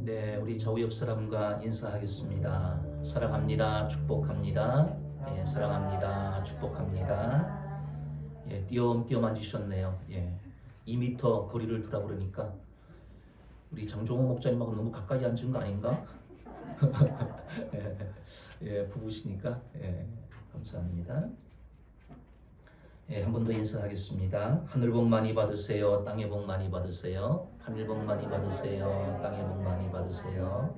네, 우리 좌우 옆 사람과 인사하겠습니다. 사랑합니다. 축복합니다. 예, 사랑합니다. 축복합니다. 예, 띄엄띄엄 앉으셨네요. 예, 2m 거리를 두라 그러니까 우리 장종호 목사님하고 너무 가까이 앉은 거 아닌가? 예, 예, 부부시니까 예, 감사합니다. 예, 한 번 더 인사하겠습니다. 하늘 복 많이 받으세요. 땅에 복 많이 받으세요. 하늘 복 많이 받으세요. 땅에 복 많이 받으세요.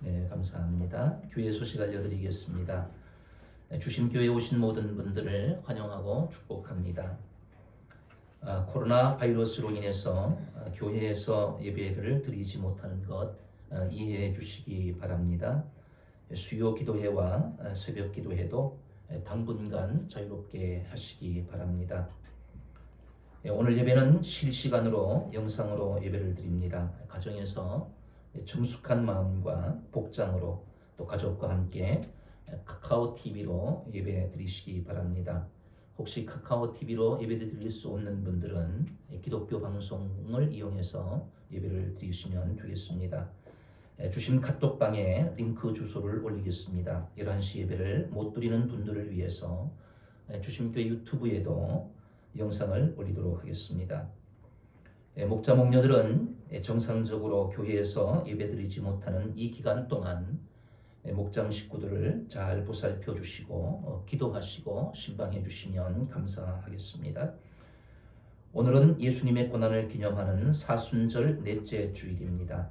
네, 감사합니다. 교회 소식 알려드리겠습니다. 주심교회에 오신 모든 분들을 환영하고 축복합니다. 코로나 바이러스로 인해서 교회에서 예배를 드리지 못하는 것 이해해 주시기 바랍니다. 수요 기도회와 새벽 기도회도 당분간 자유롭게 하시기 바랍니다. 오늘 예배는 실시간으로 영상으로 예배를 드립니다. 가정에서 정숙한 마음과 복장으로 또 가족과 함께 카카오 TV로 예배 드리시기 바랍니다. 혹시 카카오 TV로 예배 드릴 수 없는 분들은 기독교 방송을 이용해서 예배를 드리시면 되겠습니다. 주심 카톡방에 링크 주소를 올리겠습니다. 11시 예배를 못 드리는 분들을 위해서 주심교회 유튜브에도 영상을 올리도록 하겠습니다. 목자 목녀들은 정상적으로 교회에서 예배드리지 못하는 이 기간 동안 목장 식구들을 잘 보살펴 주시고 기도하시고 신방해 주시면 감사하겠습니다. 오늘은 예수님의 고난을 기념하는 사순절 넷째 주일입니다.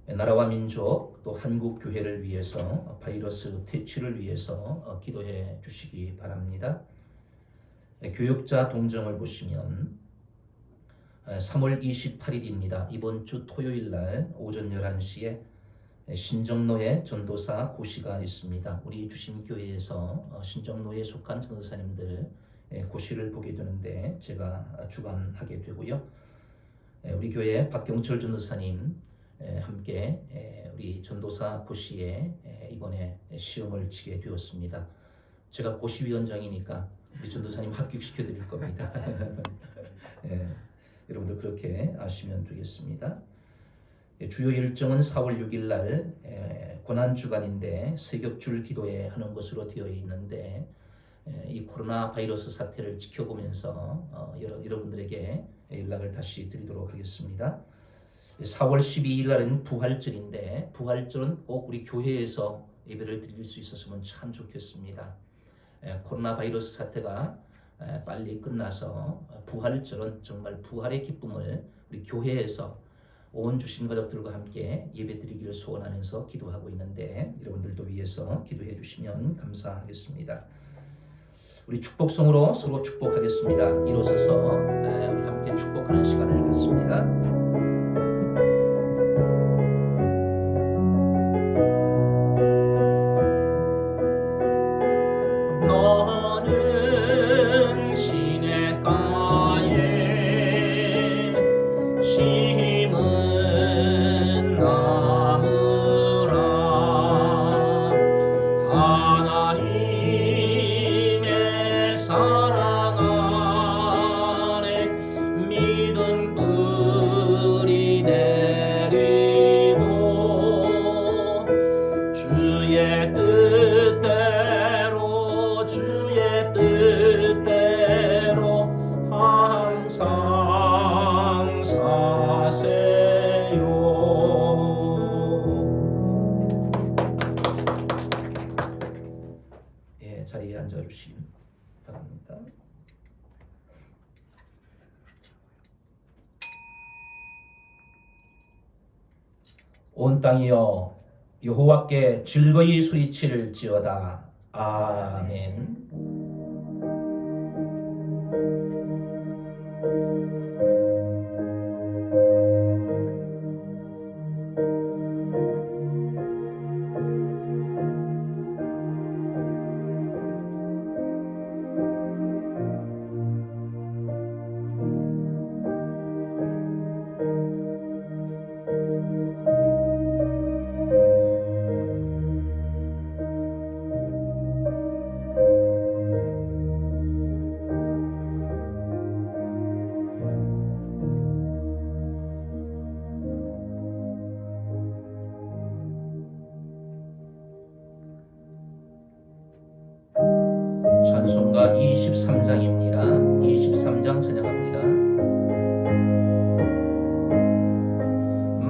나라와 민족 또 한국 교회를 위해서 바이러스 퇴치를 위해서 기도해 주시기 바랍니다. 교육자 동정을 보시면 3월 28일입니다. 이번 주 토요일 날 오전 11시에 신정로에 전도사 고시가 있습니다. 우리 주심교회에서 신정로에 속한 전도사님들 고시를 보게 되는데 제가 주관하게 되고요. 우리 교회 박경철 전도사님 함께 우리 전도사 고시에 이번에 시험을 치게 되었습니다. 제가 고시위원장이니까 우리 전도사님 합격시켜 드릴 겁니다. 예, 여러분들 그렇게 아시면 되겠습니다. 주요 일정은 4월 6일 날 고난주간인데 새벽줄 기도회 하는 것으로 되어 있는데 이 코로나 바이러스 사태를 지켜보면서 여러분들에게 연락을 다시 드리도록 하겠습니다. 4월 12일 날은 부활절인데 부활절은 꼭 우리 교회에서 예배를 드릴 수 있었으면 참 좋겠습니다. 코로나 바이러스 사태가 빨리 끝나서 부활절은 정말 부활의 기쁨을 우리 교회에서 온 주심 가족들과 함께 예배드리기를 소원하면서 기도하고 있는데 여러분들도 위해서 기도해 주시면 감사하겠습니다. 우리 축복성으로 서로 축복하겠습니다. 일어서서 우리 함께 축복하는 시간을 갖습니다. 너는 시냇가에 심은 나무라 하나님의 사랑 안에 믿음 뿌리 내리고 주의 뜻대로 항상 사세요. 예, 자리에 앉아 주시기 바랍니다. 온 땅이여 여호와께 즐거이 소리칠지어다. 아멘. 찬송가 23장입니다. 23장 찬양합니다.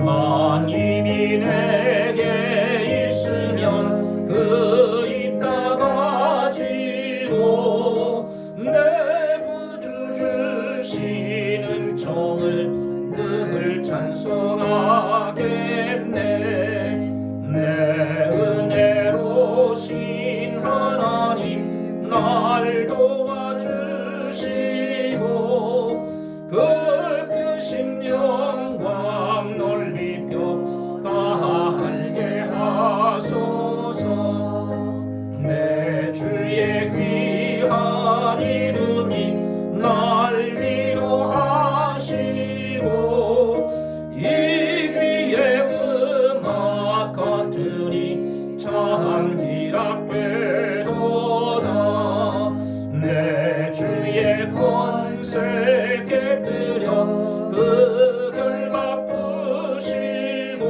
만일이 내게 있으면 그 입 닫아지고 내 구주 주시는 정을 늘 찬송하겠네. 내 은혜로 신 하나님 날 도와주시고 그 크신 영광 넓이 펴가게 하소서. 내 주의 귀한 이름이 날 위로하시고 이 귀의 음악 같으니 참 희락되도다. 내 주의 권세 깨뜨려 그 결박 푸시고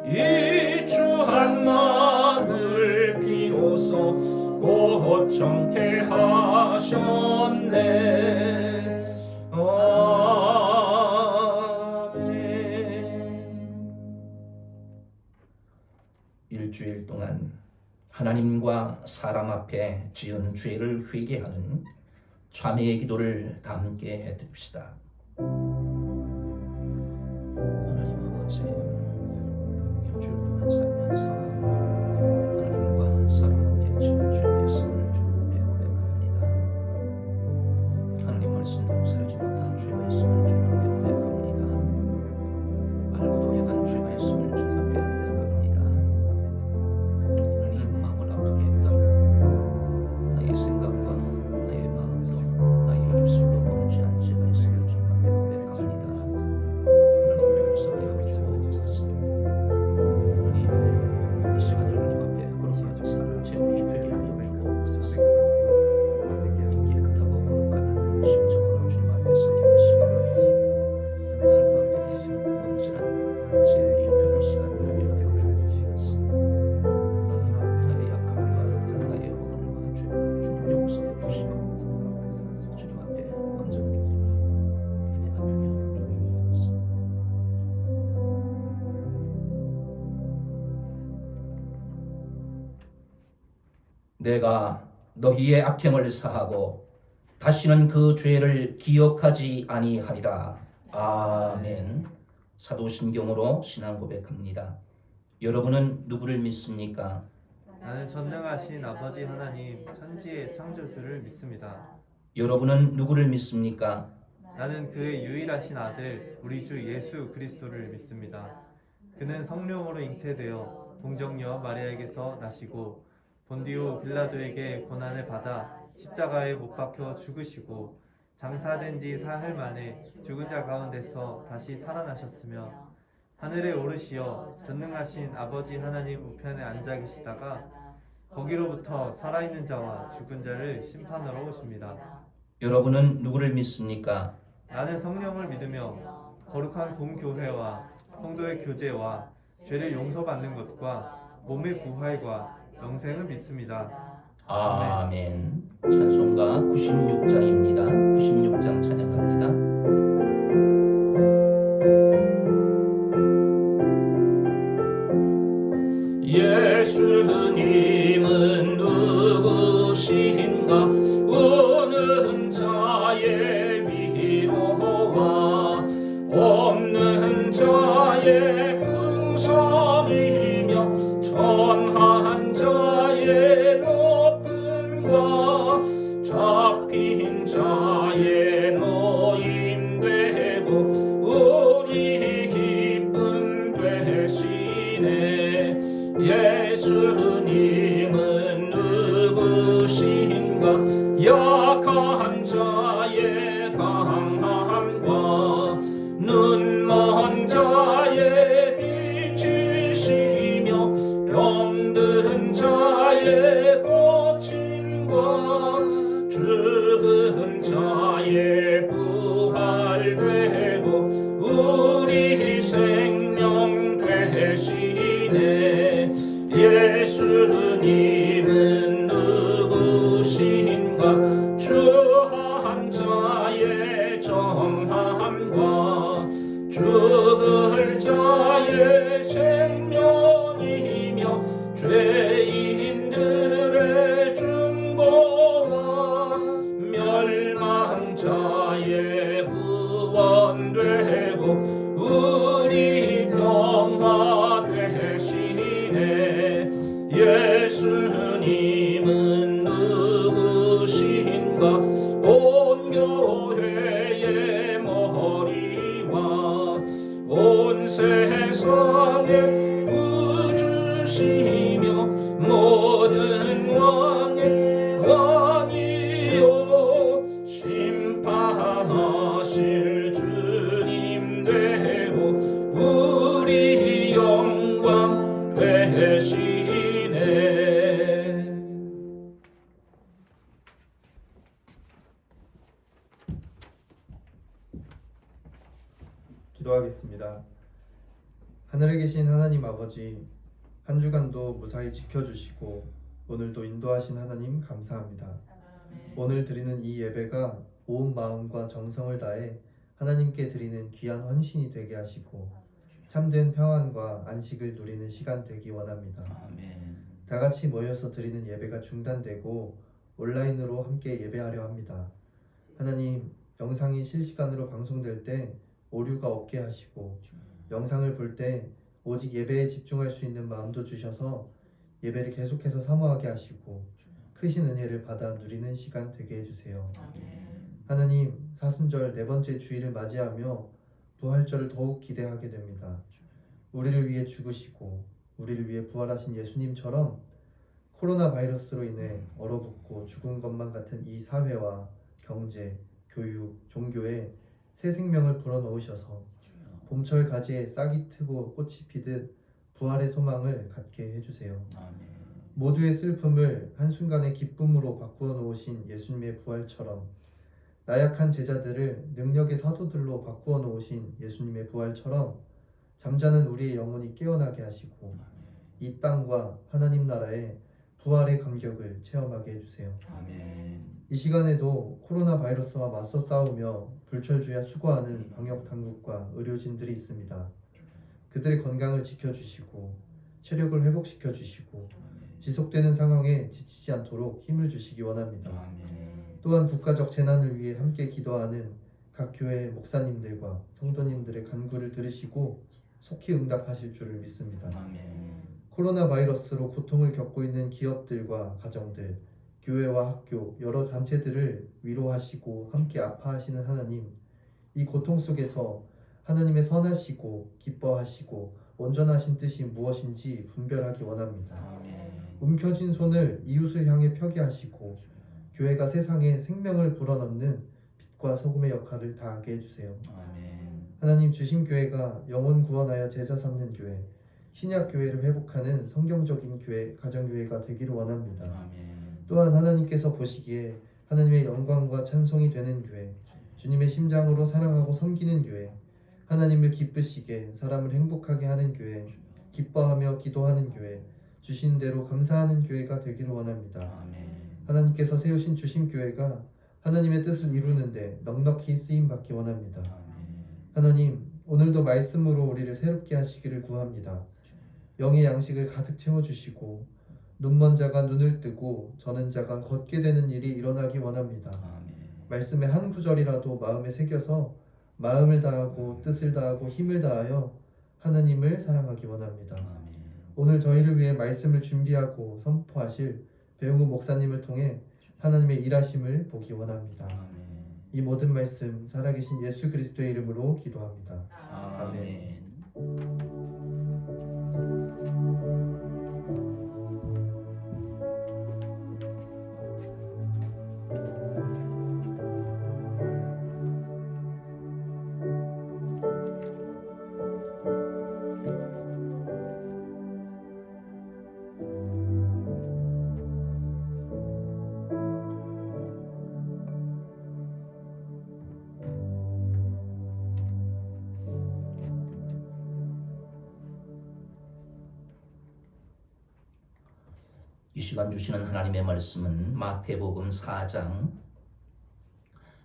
이 주한 마음을 비로소 고청케 하셨네. 일주일 동안 하나님과 사람 앞에 지은 죄를 회개하는 참회의 기도를 다 함께 해드립시다. 하나님 아버지, 일주일 동안 살면서 하나님과 사람 앞에 지은 죄의 성을 주님께 고백합니다. 하나님 말씀대로 살지 못한 죄의 성을 주님께 고백합니다. 알고도 행한 죄의 성을 주님께 고백합니다. 하나님 마음을 아프게 했던 나의 생각과 나의 마음으로 나의 입술로 범죄한 죄의 성을 주님께 고백합니다. 하나님 용서하여 주옵소서. 하나님 이 시간을 하나님 앞에 거룩하여서 제물이 되게 하여 주옵소서. 깨끗하고 거룩한 심정으로 주님 앞에 서게 하시고 하나님 앞에 온전한 진리 되는 시간을 되게 하여 주옵소서. 나의 약함과 나의 허물과 죄를 주님 용서해 주시고 주님 앞에 온전하게 예배가 되게 하여 주옵소서. 내가 너희의 악행을 사하고 다시는 그 죄를 기억하지 아니하리라. 아멘. 사도신경으로 신앙 고백합니다. 여러분은 누구를 믿습니까? 나는 전능하신 아버지 하나님 천지의 창조주를 믿습니다. 여러분은 누구를 믿습니까? 나는 그의 유일하신 아들 우리 주 예수 그리스도를 믿습니다. 그는 성령으로 잉태되어 동정녀 마리아에게서 나시고 본디오 빌라도에게 고난을 받아 십자가에 못 박혀 죽으시고 장사된 지 사흘 만에 죽은 자 가운데서 다시 살아나셨으며 하늘에 오르시어 전능하신 아버지 하나님 우편에 앉아 계시다가 거기로부터 살아있는 자와 죽은 자를 심판하러 오십니다. 여러분은 누구를 믿습니까? 나는 성령을 믿으며 거룩한 공교회와 성도의 교제와 죄를 용서받는 것과 몸의 부활과 영생을 믿습니다. 아멘. 찬송가 96장입니다. 96장 찬양합니다. 예수님은 누구신가? 우는 자의 위로와 없는 자의 풍성이며 전한 자의 높음과 잡힌 자의 노임되고 우리 기쁨 되시네. 예수님은 누구신가? 약한 자의 강함과 눈먼 자의 빛이시며 병든 자의 고침과 죽은 자의 부활되고 우리 생명 되시네. 예수님은 누구신가? 세상에 부주시며 모든 왕의 왕이요 심판하실 주님대로 우리 영광 되시네. 기도하겠습니다. 하늘에 계신 하나님 아버지, 한 주간도 무사히 지켜주시고 오늘도 인도하신 하나님 감사합니다. 오늘 드리는 이 예배가 온 마음과 정성을 다해 하나님께 드리는 귀한 헌신이 되게 하시고 참된 평안과 안식을 누리는 시간 되기 원합니다. 아멘. 다 같이 모여서 드리는 예배가 중단되고 온라인으로 함께 예배하려 합니다. 하나님, 영상이 실시간으로 방송될 때 오류가 없게 하시고 영상을 볼 때 오직 예배에 집중할 수 있는 마음도 주셔서 예배를 계속해서 사모하게 하시고 크신 은혜를 받아 누리는 시간 되게 해주세요. 하나님, 사순절 네 번째 주일을 맞이하며 부활절을 더욱 기대하게 됩니다. 우리를 위해 죽으시고 우리를 위해 부활하신 예수님처럼 코로나 바이러스로 인해 얼어붙고 죽은 것만 같은 이 사회와 경제, 교육, 종교에 새 생명을 불어넣으셔서 봄철 가지에 싹이 트고 꽃이 피듯 부활의 소망을 갖게 해주세요. 모두의 슬픔을 한순간의 기쁨으로 바꾸어 놓으신 예수님의 부활처럼 나약한 제자들을 능력의 사도들로 바꾸어 놓으신 예수님의 부활처럼 잠자는 우리의 영혼이 깨어나게 하시고 이 땅과 하나님 나라의 부활의 감격을 체험하게 해주세요. 이 시간에도 코로나 바이러스와 맞서 싸우며 불철주야 수고하는 방역 당국과 의료진들이 있습니다. 그들의 건강을 지켜주시고 체력을 회복시켜 주시고 지속되는 상황에 지치지 않도록 힘을 주시기 원합니다. 또한 국가적 재난을 위해 함께 기도하는 각 교회 목사님들과 성도님들의 간구를 들으시고 속히 응답하실 줄을 믿습니다. 코로나 바이러스로 고통을 겪고 있는 기업들과 가정들, 교회와 학교, 여러 단체들을 위로하시고 함께 아파하시는 하나님, 이 고통 속에서 하나님의 선하시고 기뻐하시고 온전하신 뜻이 무엇인지 분별하기 원합니다. 움켜쥔 손을 이웃을 향해 펴게 하시고 교회가 세상에 생명을 불어넣는 빛과 소금의 역할을 다하게 해주세요. 하나님, 주신 교회가 영혼 구원하여 제자 삼는 교회, 신약 교회를 회복하는 성경적인 교회, 가정교회가 되기를 원합니다. 또한 하나님께서 보시기에 하나님의 영광과 찬송이 되는 교회, 주님의 심장으로 사랑하고 섬기는 교회, 하나님을 기쁘시게 사람을 행복하게 하는 교회, 기뻐하며 기도하는 교회, 주신 대로 감사하는 교회가 되기를 원합니다. 하나님께서 세우신 주신 교회가 하나님의 뜻을 이루는데 넉넉히 쓰임받기 원합니다. 하나님, 오늘도 말씀으로 우리를 새롭게 하시기를 구합니다. 영의 양식을 가득 채워주시고 눈먼 자가 눈을 뜨고 저는 자가 걷게 되는 일이 일어나기 원합니다. 말씀의 한 구절이라도 마음에 새겨서 마음을 다하고 뜻을 다하고 힘을 다하여 하나님을 사랑하기 원합니다. 오늘 저희를 위해 말씀을 준비하고 선포하실 배용우 목사님을 통해 하나님의 일하심을 보기 원합니다. 이 모든 말씀 살아계신 예수 그리스도의 이름으로 기도합니다. 아멘. 이 시간 주시는 하나님의 말씀은 마태복음 4장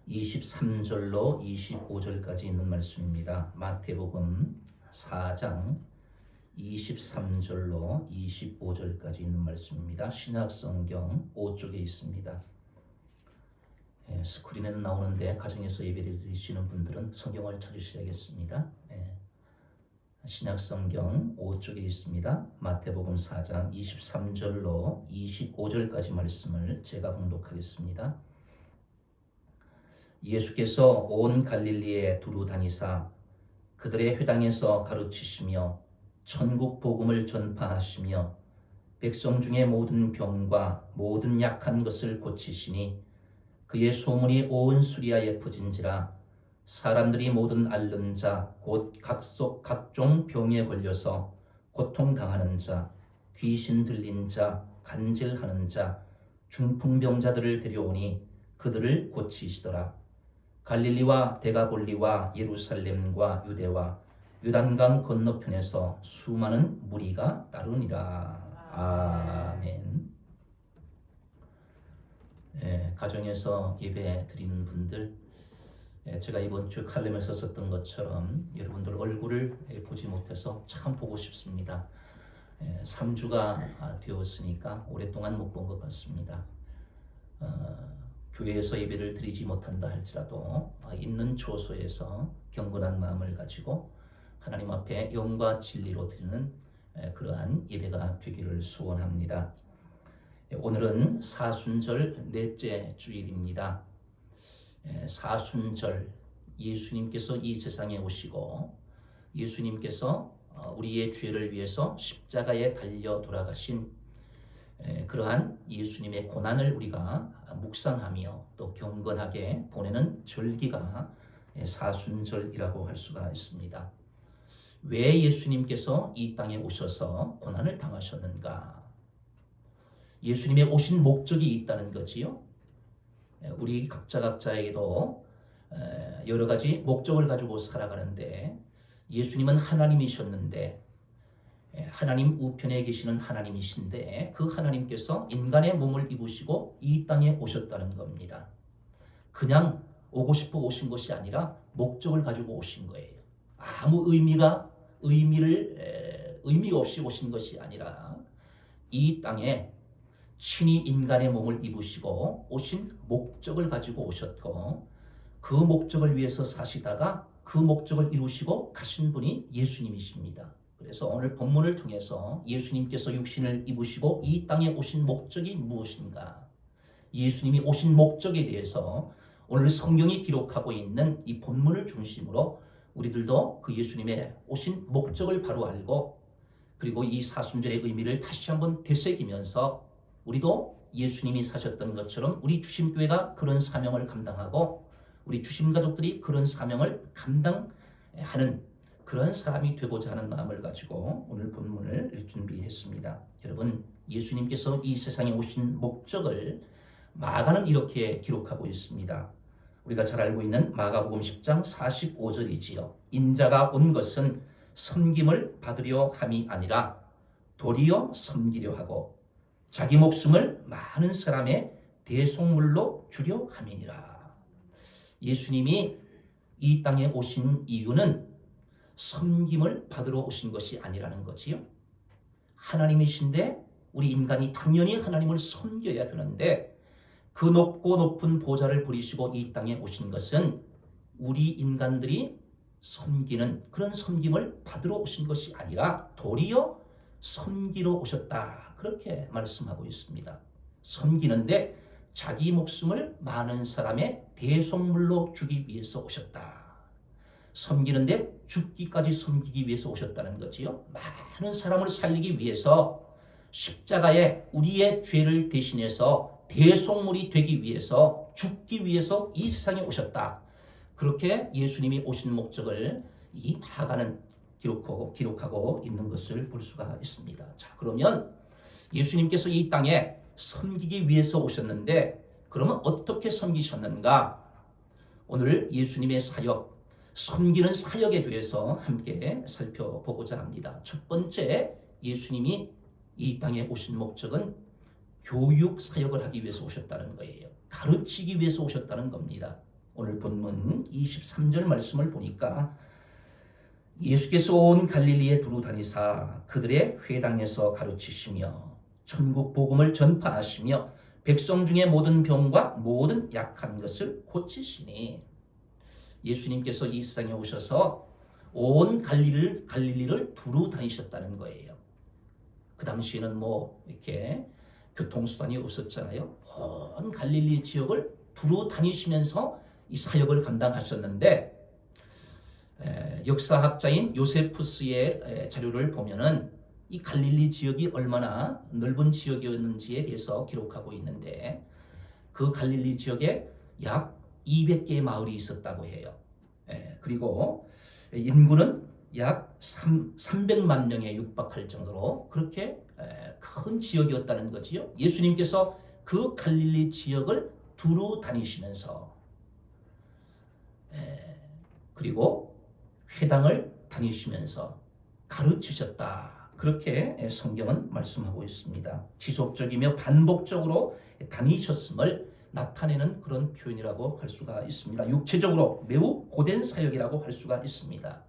23절로 25절까지 있는 말씀입니다. 마태복음 4장 23절로 25절까지 있는 말씀입니다. 신약성경 5쪽에 있습니다. 스크린에는 나오는데 가정에서 예배를 드리시는 분들은 성경을 찾으셔야겠습니다. 신약성경 5쪽에 있습니다. 마태복음 4장 23절로 25절까지 말씀을 제가 봉독하겠습니다. 예수께서 온 갈릴리에 두루 다니사 그들의 회당에서 가르치시며 천국 복음을 전파하시며 백성 중에 모든 병과 모든 약한 것을 고치시니 그의 소문이 온 수리아에 퍼진지라. 사람들이 모든 앓는 자 곧 각종 병에 걸려서 고통당하는 자, 귀신 들린 자, 간질하는 자, 중풍병자들을 데려오니 그들을 고치시더라. 갈릴리와 데가볼리와 예루살렘과 유대와 요단강 건너편에서 수많은 무리가 따르니라. 아멘. 가정에서 예배 드리는 분들, 제가 이번 주 칼럼에서 썼던 것처럼 여러분들 얼굴을 보지 못해서 참 보고 싶습니다. 3주가 되었으니까 오랫동안 못 본 것 같습니다. 교회에서 예배를 드리지 못한다 할지라도 있는 초소에서 경건한 마음을 가지고 하나님 앞에 영과 진리로 드리는 그러한 예배가 되기를 소원합니다. 오늘은 사순절 넷째 주일입니다. 사순절, 예수님께서 이 세상에 오시고 예수님께서 우리의 죄를 위해서 십자가에 달려 돌아가신 그러한 예수님의 고난을 우리가 묵상하며 또 경건하게 보내는 절기가 사순절이라고 할 수가 있습니다. 왜 예수님께서 이 땅에 오셔서 고난을 당하셨는가? 예수님의 오신 목적이 있다는 거지요. 우리 각자에게도 여러 가지 목적을 가지고 살아가는데 예수님은 하나님이셨는데 하나님 우편에 계시는 하나님이신데 그 하나님께서 인간의 몸을 입으시고 이 땅에 오셨다는 겁니다. 그냥 오고 싶어 오신 것이 아니라 목적을 가지고 오신 거예요. 아무 의미가 의미 없이 오신 것이 아니라 이 땅에 친히 인간의 몸을 입으시고 오신 목적을 가지고 오셨고 그 목적을 위해서 사시다가 그 목적을 이루시고 가신 분이 예수님이십니다. 그래서 오늘 본문을 통해서 예수님께서 육신을 입으시고 이 땅에 오신 목적이 무엇인가? 예수님이 오신 목적에 대해서 오늘 성경이 기록하고 있는 이 본문을 중심으로 우리들도 그 예수님의 오신 목적을 바로 알고 그리고 이 사순절의 의미를 다시 한번 되새기면서 우리도 예수님이 사셨던 것처럼 우리 주심교회가 그런 사명을 감당하고 우리 주심가족들이 그런 사명을 감당하는 그런 사람이 되고자 하는 마음을 가지고 오늘 본문을 준비했습니다. 여러분, 예수님께서 이 세상에 오신 목적을 마가는 이렇게 기록하고 있습니다. 우리가 잘 알고 있는 마가복음 10장 45절이지요. 인자가 온 것은 섬김을 받으려 함이 아니라 도리어 섬기려 하고 자기 목숨을 많은 사람의 대속물로 주려 함이니라. 예수님이 이 땅에 오신 이유는 섬김을 받으러 오신 것이 아니라는 거지요. 하나님이신데 우리 인간이 당연히 하나님을 섬겨야 되는데 그 높고 높은 보좌를 부리시고 이 땅에 오신 것은 우리 인간들이 섬기는 그런 섬김을 받으러 오신 것이 아니라 도리어 섬기러 오셨다. 그렇게 말씀하고 있습니다. 섬기는데 자기 목숨을 많은 사람의 대속물로 주기 위해서 오셨다. 섬기는데 죽기까지 섬기기 위해서 오셨다는 거지요. 많은 사람을 살리기 위해서 십자가에 우리의 죄를 대신해서 대속물이 되기 위해서 죽기 위해서 이 세상에 오셨다. 그렇게 예수님이 오신 목적을 이 마가는 기록하고 있는 것을 볼 수가 있습니다. 자, 그러면 예수님께서 이 땅에 섬기기 위해서 오셨는데 그러면 어떻게 섬기셨는가? 오늘 예수님의 사역, 섬기는 사역에 대해서 함께 살펴보고자 합니다. 첫 번째, 예수님이 이 땅에 오신 목적은 교육 사역을 하기 위해서 오셨다는 거예요. 가르치기 위해서 오셨다는 겁니다. 오늘 본문 23절 말씀을 보니까 예수께서 온 갈릴리에 두루 다니사 그들의 회당에서 가르치시며 천국 복음을 전파하시며 백성 중에 모든 병과 모든 약한 것을 고치시니 예수님께서 이 세상에 오셔서 온 갈릴리를 두루 다니셨다는 거예요. 그 당시에는 이렇게 교통수단이 없었잖아요. 온 갈릴리 지역을 두루 다니시면서 이 사역을 감당하셨는데 역사학자인 요세푸스의 자료를 보면은 이 갈릴리 지역이 얼마나 넓은 지역이었는지에 대해서 기록하고 있는데 그 갈릴리 지역에 약 200개의 마을이 있었다고 해요. 그리고 인구는 약 300만 명에 육박할 정도로 그렇게 큰 지역이었다는 거지요. 예수님께서 그 갈릴리 지역을 두루 다니시면서 그리고 회당을 다니시면서 가르치셨다. 그렇게 성경은 말씀하고 있습니다. 지속적이며 반복적으로 다니셨음을 나타내는 그런 표현이라고 할 수가 있습니다. 육체적으로 매우 고된 사역이라고 할 수가 있습니다.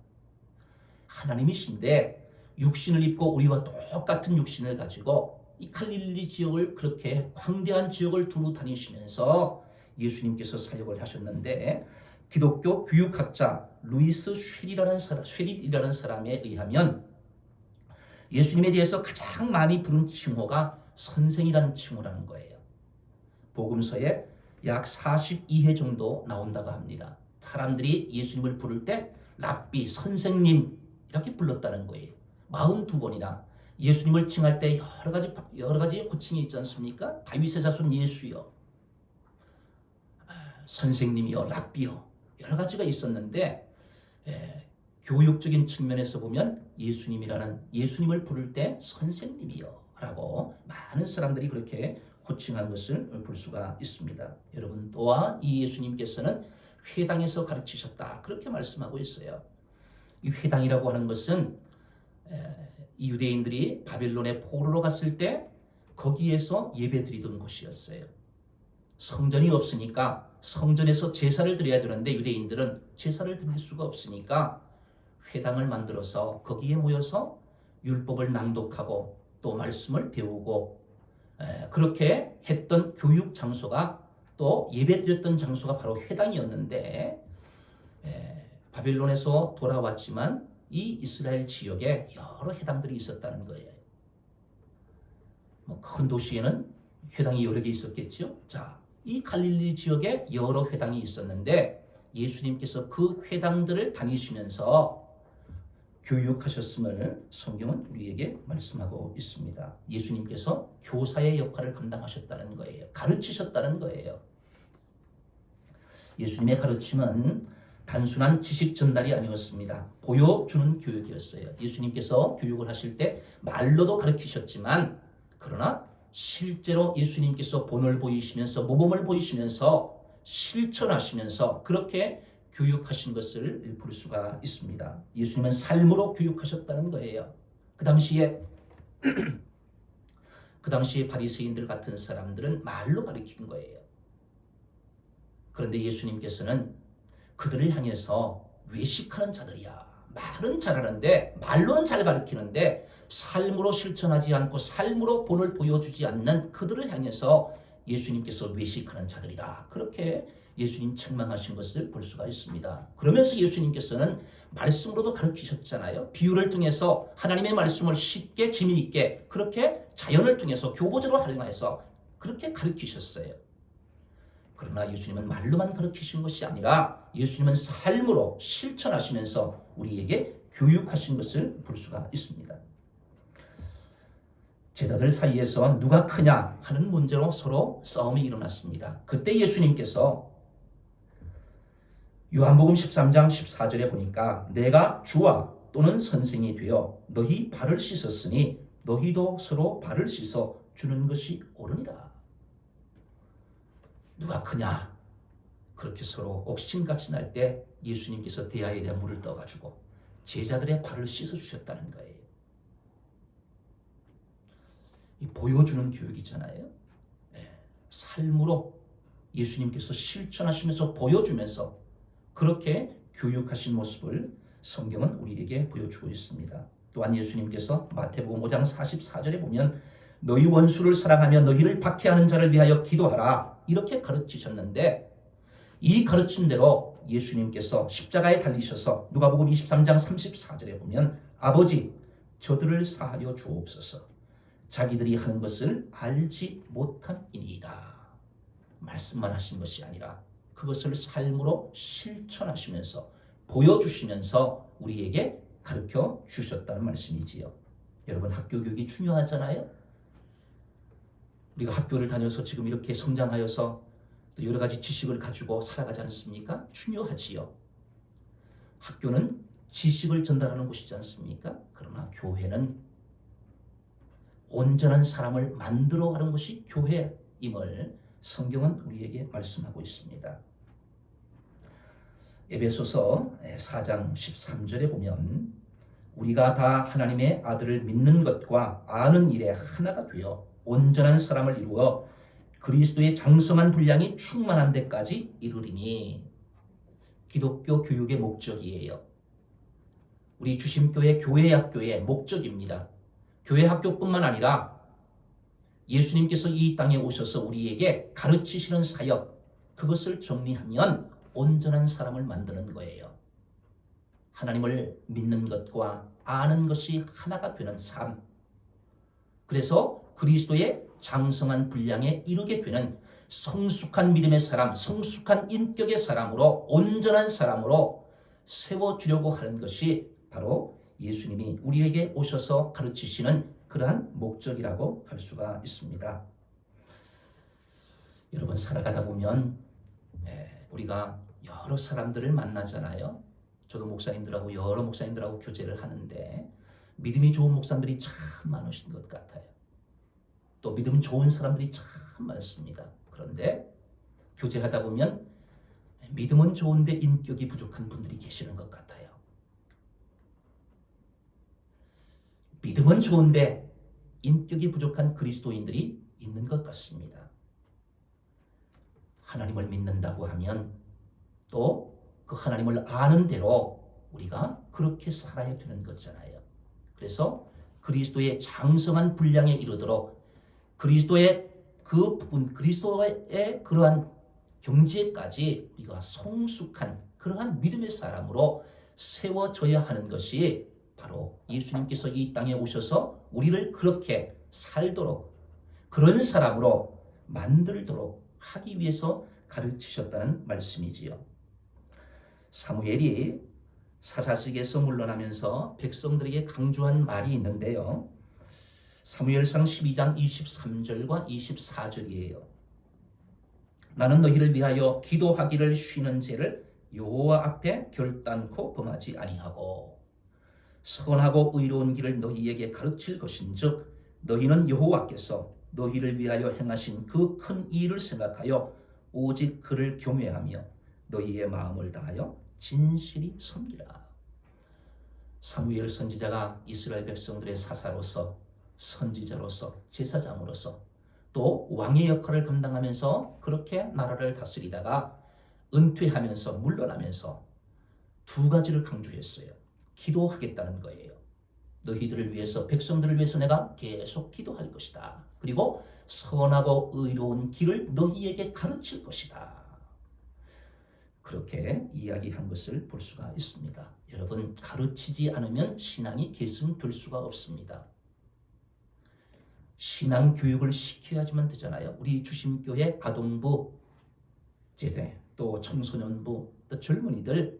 하나님이신데 육신을 입고 우리와 똑같은 육신을 가지고 이 갈릴리 지역을 그렇게 광대한 지역을 두루 다니시면서 예수님께서 사역을 하셨는데 기독교 교육학자 루이스 쉐릿이라는 사람에 의하면 예수님에 대해서 가장 많이 부른 칭호가 선생이라는 칭호라는 거예요. 복음서에 약 42회 정도 나온다고 합니다. 사람들이 예수님을 부를 때 랍비, 선생님 이렇게 불렀다는 거예요. 42번이나 예수님을 칭할 때 여러 가지 호칭이 있지 않습니까? 다윗의 자손 예수여, 선생님이여, 랍비여 여러 가지가 있었는데 교육적인 측면에서 보면 예수님을 부를 때 선생님이여 라고 많은 사람들이 그렇게 호칭한 것을 볼 수가 있습니다. 여러분 또한 이 예수님께서는 회당에서 가르치셨다 그렇게 말씀하고 있어요. 이 회당이라고 하는 것은 이 유대인들이 바벨론에 포로로 갔을 때 거기에서 예배드리던 곳이었어요. 성전이 없으니까 성전에서 제사를 드려야 되는데 유대인들은 제사를 드릴 수가 없으니까 회당을 만들어서 거기에 모여서 율법을 낭독하고 또 말씀을 배우고 그렇게 했던 교육 장소가 또 예배드렸던 장소가 바로 회당이었는데 바벨론에서 돌아왔지만 이 이스라엘 지역에 여러 회당들이 있었다는 거예요. 큰 도시에는 회당이 여러 개 있었겠죠. 자, 이 갈릴리 지역에 여러 회당이 있었는데 예수님께서 그 회당들을 다니시면서 교육하셨음을 성경은 우리에게 말씀하고 있습니다. 예수님께서 교사의 역할을 감당하셨다는 거예요. 가르치셨다는 거예요. 예수님의 가르침은 단순한 지식 전달이 아니었습니다. 보여주는 교육이었어요. 예수님께서 교육을 하실 때 말로도 가르치셨지만 그러나 실제로 예수님께서 본을 보이시면서 모범을 보이시면서 실천하시면서 그렇게 교육하신 것을 볼 수가 있습니다. 예수님은 삶으로 교육하셨다는 거예요. 그 당시에 바리새인들 같은 사람들은 말로 가르친 거예요. 그런데 예수님께서는 그들을 향해서 외식하는 자들이야. 말은 잘하는데 말로는 잘 가르치는데 삶으로 실천하지 않고 삶으로 본을 보여주지 않는 그들을 향해서 예수님께서 외식하는 자들이다. 그렇게 예수님 책망하신 것을 볼 수가 있습니다. 그러면서 예수님께서는 말씀으로도 가르치셨잖아요. 비유를 통해서 하나님의 말씀을 쉽게 재미있게 그렇게 자연을 통해서 교보제로 활용해서 그렇게 가르치셨어요. 그러나 예수님은 말로만 가르치신 것이 아니라 예수님은 삶으로 실천하시면서 우리에게 교육하신 것을 볼 수가 있습니다. 제자들 사이에서 누가 크냐 하는 문제로 서로 싸움이 일어났습니다. 그때 예수님께서 요한복음 13장 14절에 보니까 내가 주와 또는 선생이 되어 너희 발을 씻었으니 너희도 서로 발을 씻어 주는 것이 옳으니라. 누가 크냐? 그렇게 서로 옥신각신할 때 예수님께서 대야에다 물을 떠가지고 제자들의 발을 씻어주셨다는 거예요. 이 보여주는 교육이잖아요. 삶으로 예수님께서 실천하시면서 보여주면서 그렇게 교육하신 모습을 성경은 우리에게 보여주고 있습니다. 또한 예수님께서 마태복음 5장 44절에 보면 너희 원수를 사랑하며 너희를 박해하는 자를 위하여 기도하라 이렇게 가르치셨는데 이 가르침대로 예수님께서 십자가에 달리셔서 누가복음 23장 34절에 보면 아버지 저들을 사하여 주옵소서 자기들이 하는 것을 알지 못함이니이다. 말씀만 하신 것이 아니라 그것을 삶으로 실천하시면서 보여주시면서 우리에게 가르쳐 주셨다는 말씀이지요. 여러분, 학교 교육이 중요하잖아요. 우리가 학교를 다녀서 지금 이렇게 성장하여서 또 여러 가지 지식을 가지고 살아가지 않습니까? 중요하지요. 학교는 지식을 전달하는 곳이지 않습니까? 그러나 교회는 온전한 사람을 만들어가는 것이 교회임을 성경은 우리에게 말씀하고 있습니다. 에베소서 4장 13절에 보면 우리가 다 하나님의 아들을 믿는 것과 아는 일에 하나가 되어 온전한 사람을 이루어 그리스도의 장성한 분량이 충만한 데까지 이르리니, 기독교 교육의 목적이에요. 우리 주심교회 교회학교의 목적입니다. 교회학교뿐만 아니라 예수님께서 이 땅에 오셔서 우리에게 가르치시는 사역, 그것을 정리하면 온전한 사람을 만드는 거예요. 하나님을 믿는 것과 아는 것이 하나가 되는 삶. 그래서 그리스도의 장성한 분량에 이르게 되는 성숙한 믿음의 사람, 성숙한 인격의 사람으로, 온전한 사람으로 세워주려고 하는 것이 바로 예수님이 우리에게 오셔서 가르치시는 그러한 목적이라고 할 수가 있습니다. 여러분, 살아가다 보면 우리가 여러 사람들을 만나잖아요. 저도 목사님들하고 여러 목사님들하고 교제를 하는데 믿음이 좋은 목사님들이 참 많으신 것 같아요. 또 믿음 좋은 사람들이 참 많습니다. 그런데 교제하다 보면 믿음은 좋은데 인격이 부족한 분들이 계시는 것 같아요. 믿음은 좋은데 인격이 부족한 그리스도인들이 있는 것 같습니다. 하나님을 믿는다고 하면 또 그 하나님을 아는 대로 우리가 그렇게 살아야 되는 거잖아요. 그래서 그리스도의 장성한 분량에 이르도록 그리스도의 그 부분, 그리스도의 그러한 경지에까지 우리가 성숙한 그러한 믿음의 사람으로 세워져야 하는 것이 바로 예수님께서 이 땅에 오셔서 우리를 그렇게 살도록, 그런 사람으로 만들도록 하기 위해서 가르치셨다는 말씀이지요. 사무엘이 사사직에서 물러나면서 백성들에게 강조한 말이 있는데요. 사무엘상 12장 23절과 24절이에요. 나는 너희를 위하여 기도하기를 쉬는 죄를 여호와 앞에 결단코 범하지 아니하고 선하고 의로운 길을 너희에게 가르칠 것인즉 너희는 여호와께서 너희를 위하여 행하신 그 큰 일을 생각하여 오직 그를 경외하며 너희의 마음을 다하여 진실이 섬기라. 사무엘 선지자가 이스라엘 백성들의 사사로서, 선지자로서, 제사장으로서 또 왕의 역할을 감당하면서 그렇게 나라를 다스리다가 은퇴하면서 물러나면서 두 가지를 강조했어요. 기도하겠다는 거예요. 너희들을 위해서, 백성들을 위해서 내가 계속 기도할 것이다. 그리고 선하고 의로운 길을 너희에게 가르칠 것이다. 그렇게 이야기한 것을 볼 수가 있습니다. 여러분, 가르치지 않으면 신앙이 계승될 수가 없습니다. 신앙 교육을 시켜야지만 되잖아요. 우리 주심교회 아동부, 제대, 또 청소년부, 또 젊은이들,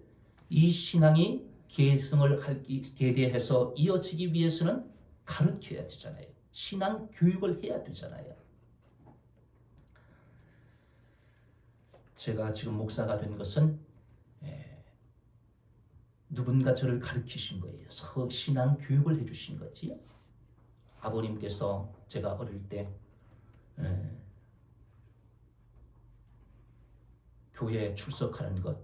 이 신앙이 계승을 하기에 대해서 이어지기 위해서는 가르쳐야 되잖아요. 신앙 교육을 해야 되잖아요. 제가 지금 목사가 된 것은 누군가 저를 가르치신 거예요. 신앙 교육을 해주신 거지요. 아버님께서 제가 어릴 때 교회에 출석하는 것,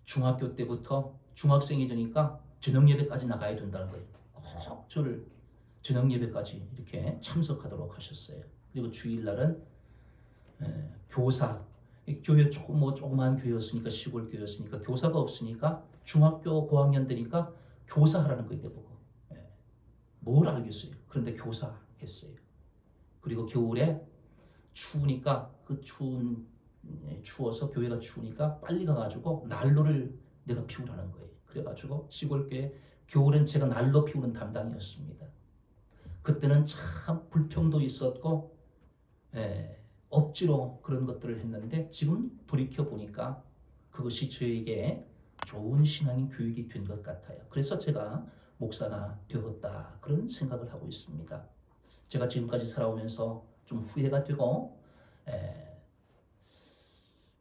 중학교 때부터 중학생이 되니까 저녁 예배까지 나가야 된다는 거예요. 꼭 저를 저녁 예배까지 이렇게 참석하도록 하셨어요. 그리고 주일날은 교사, 교회 조그만 교회였으니까, 시골 교회였으니까 교사가 없으니까 중학교 고학년 되니까 교사하라는 거예요. 보고 뭘 알겠어요. 그런데 교사했어요. 그리고 겨울에 추우니까 추워서 교회가 추우니까 빨리 가가지고 난로를 내가 피우라는 거예요. 그래가지고 시골교회 겨울엔 제가 난로 피우는 담당이었습니다. 그때는 참 불평도 있었고 억지로 그런 것들을 했는데 지금 돌이켜보니까 그것이 저에게 좋은 신앙인 교육이 된 것 같아요. 그래서 제가 목사가 되었다 그런 생각을 하고 있습니다. 제가 지금까지 살아오면서 좀 후회가 되고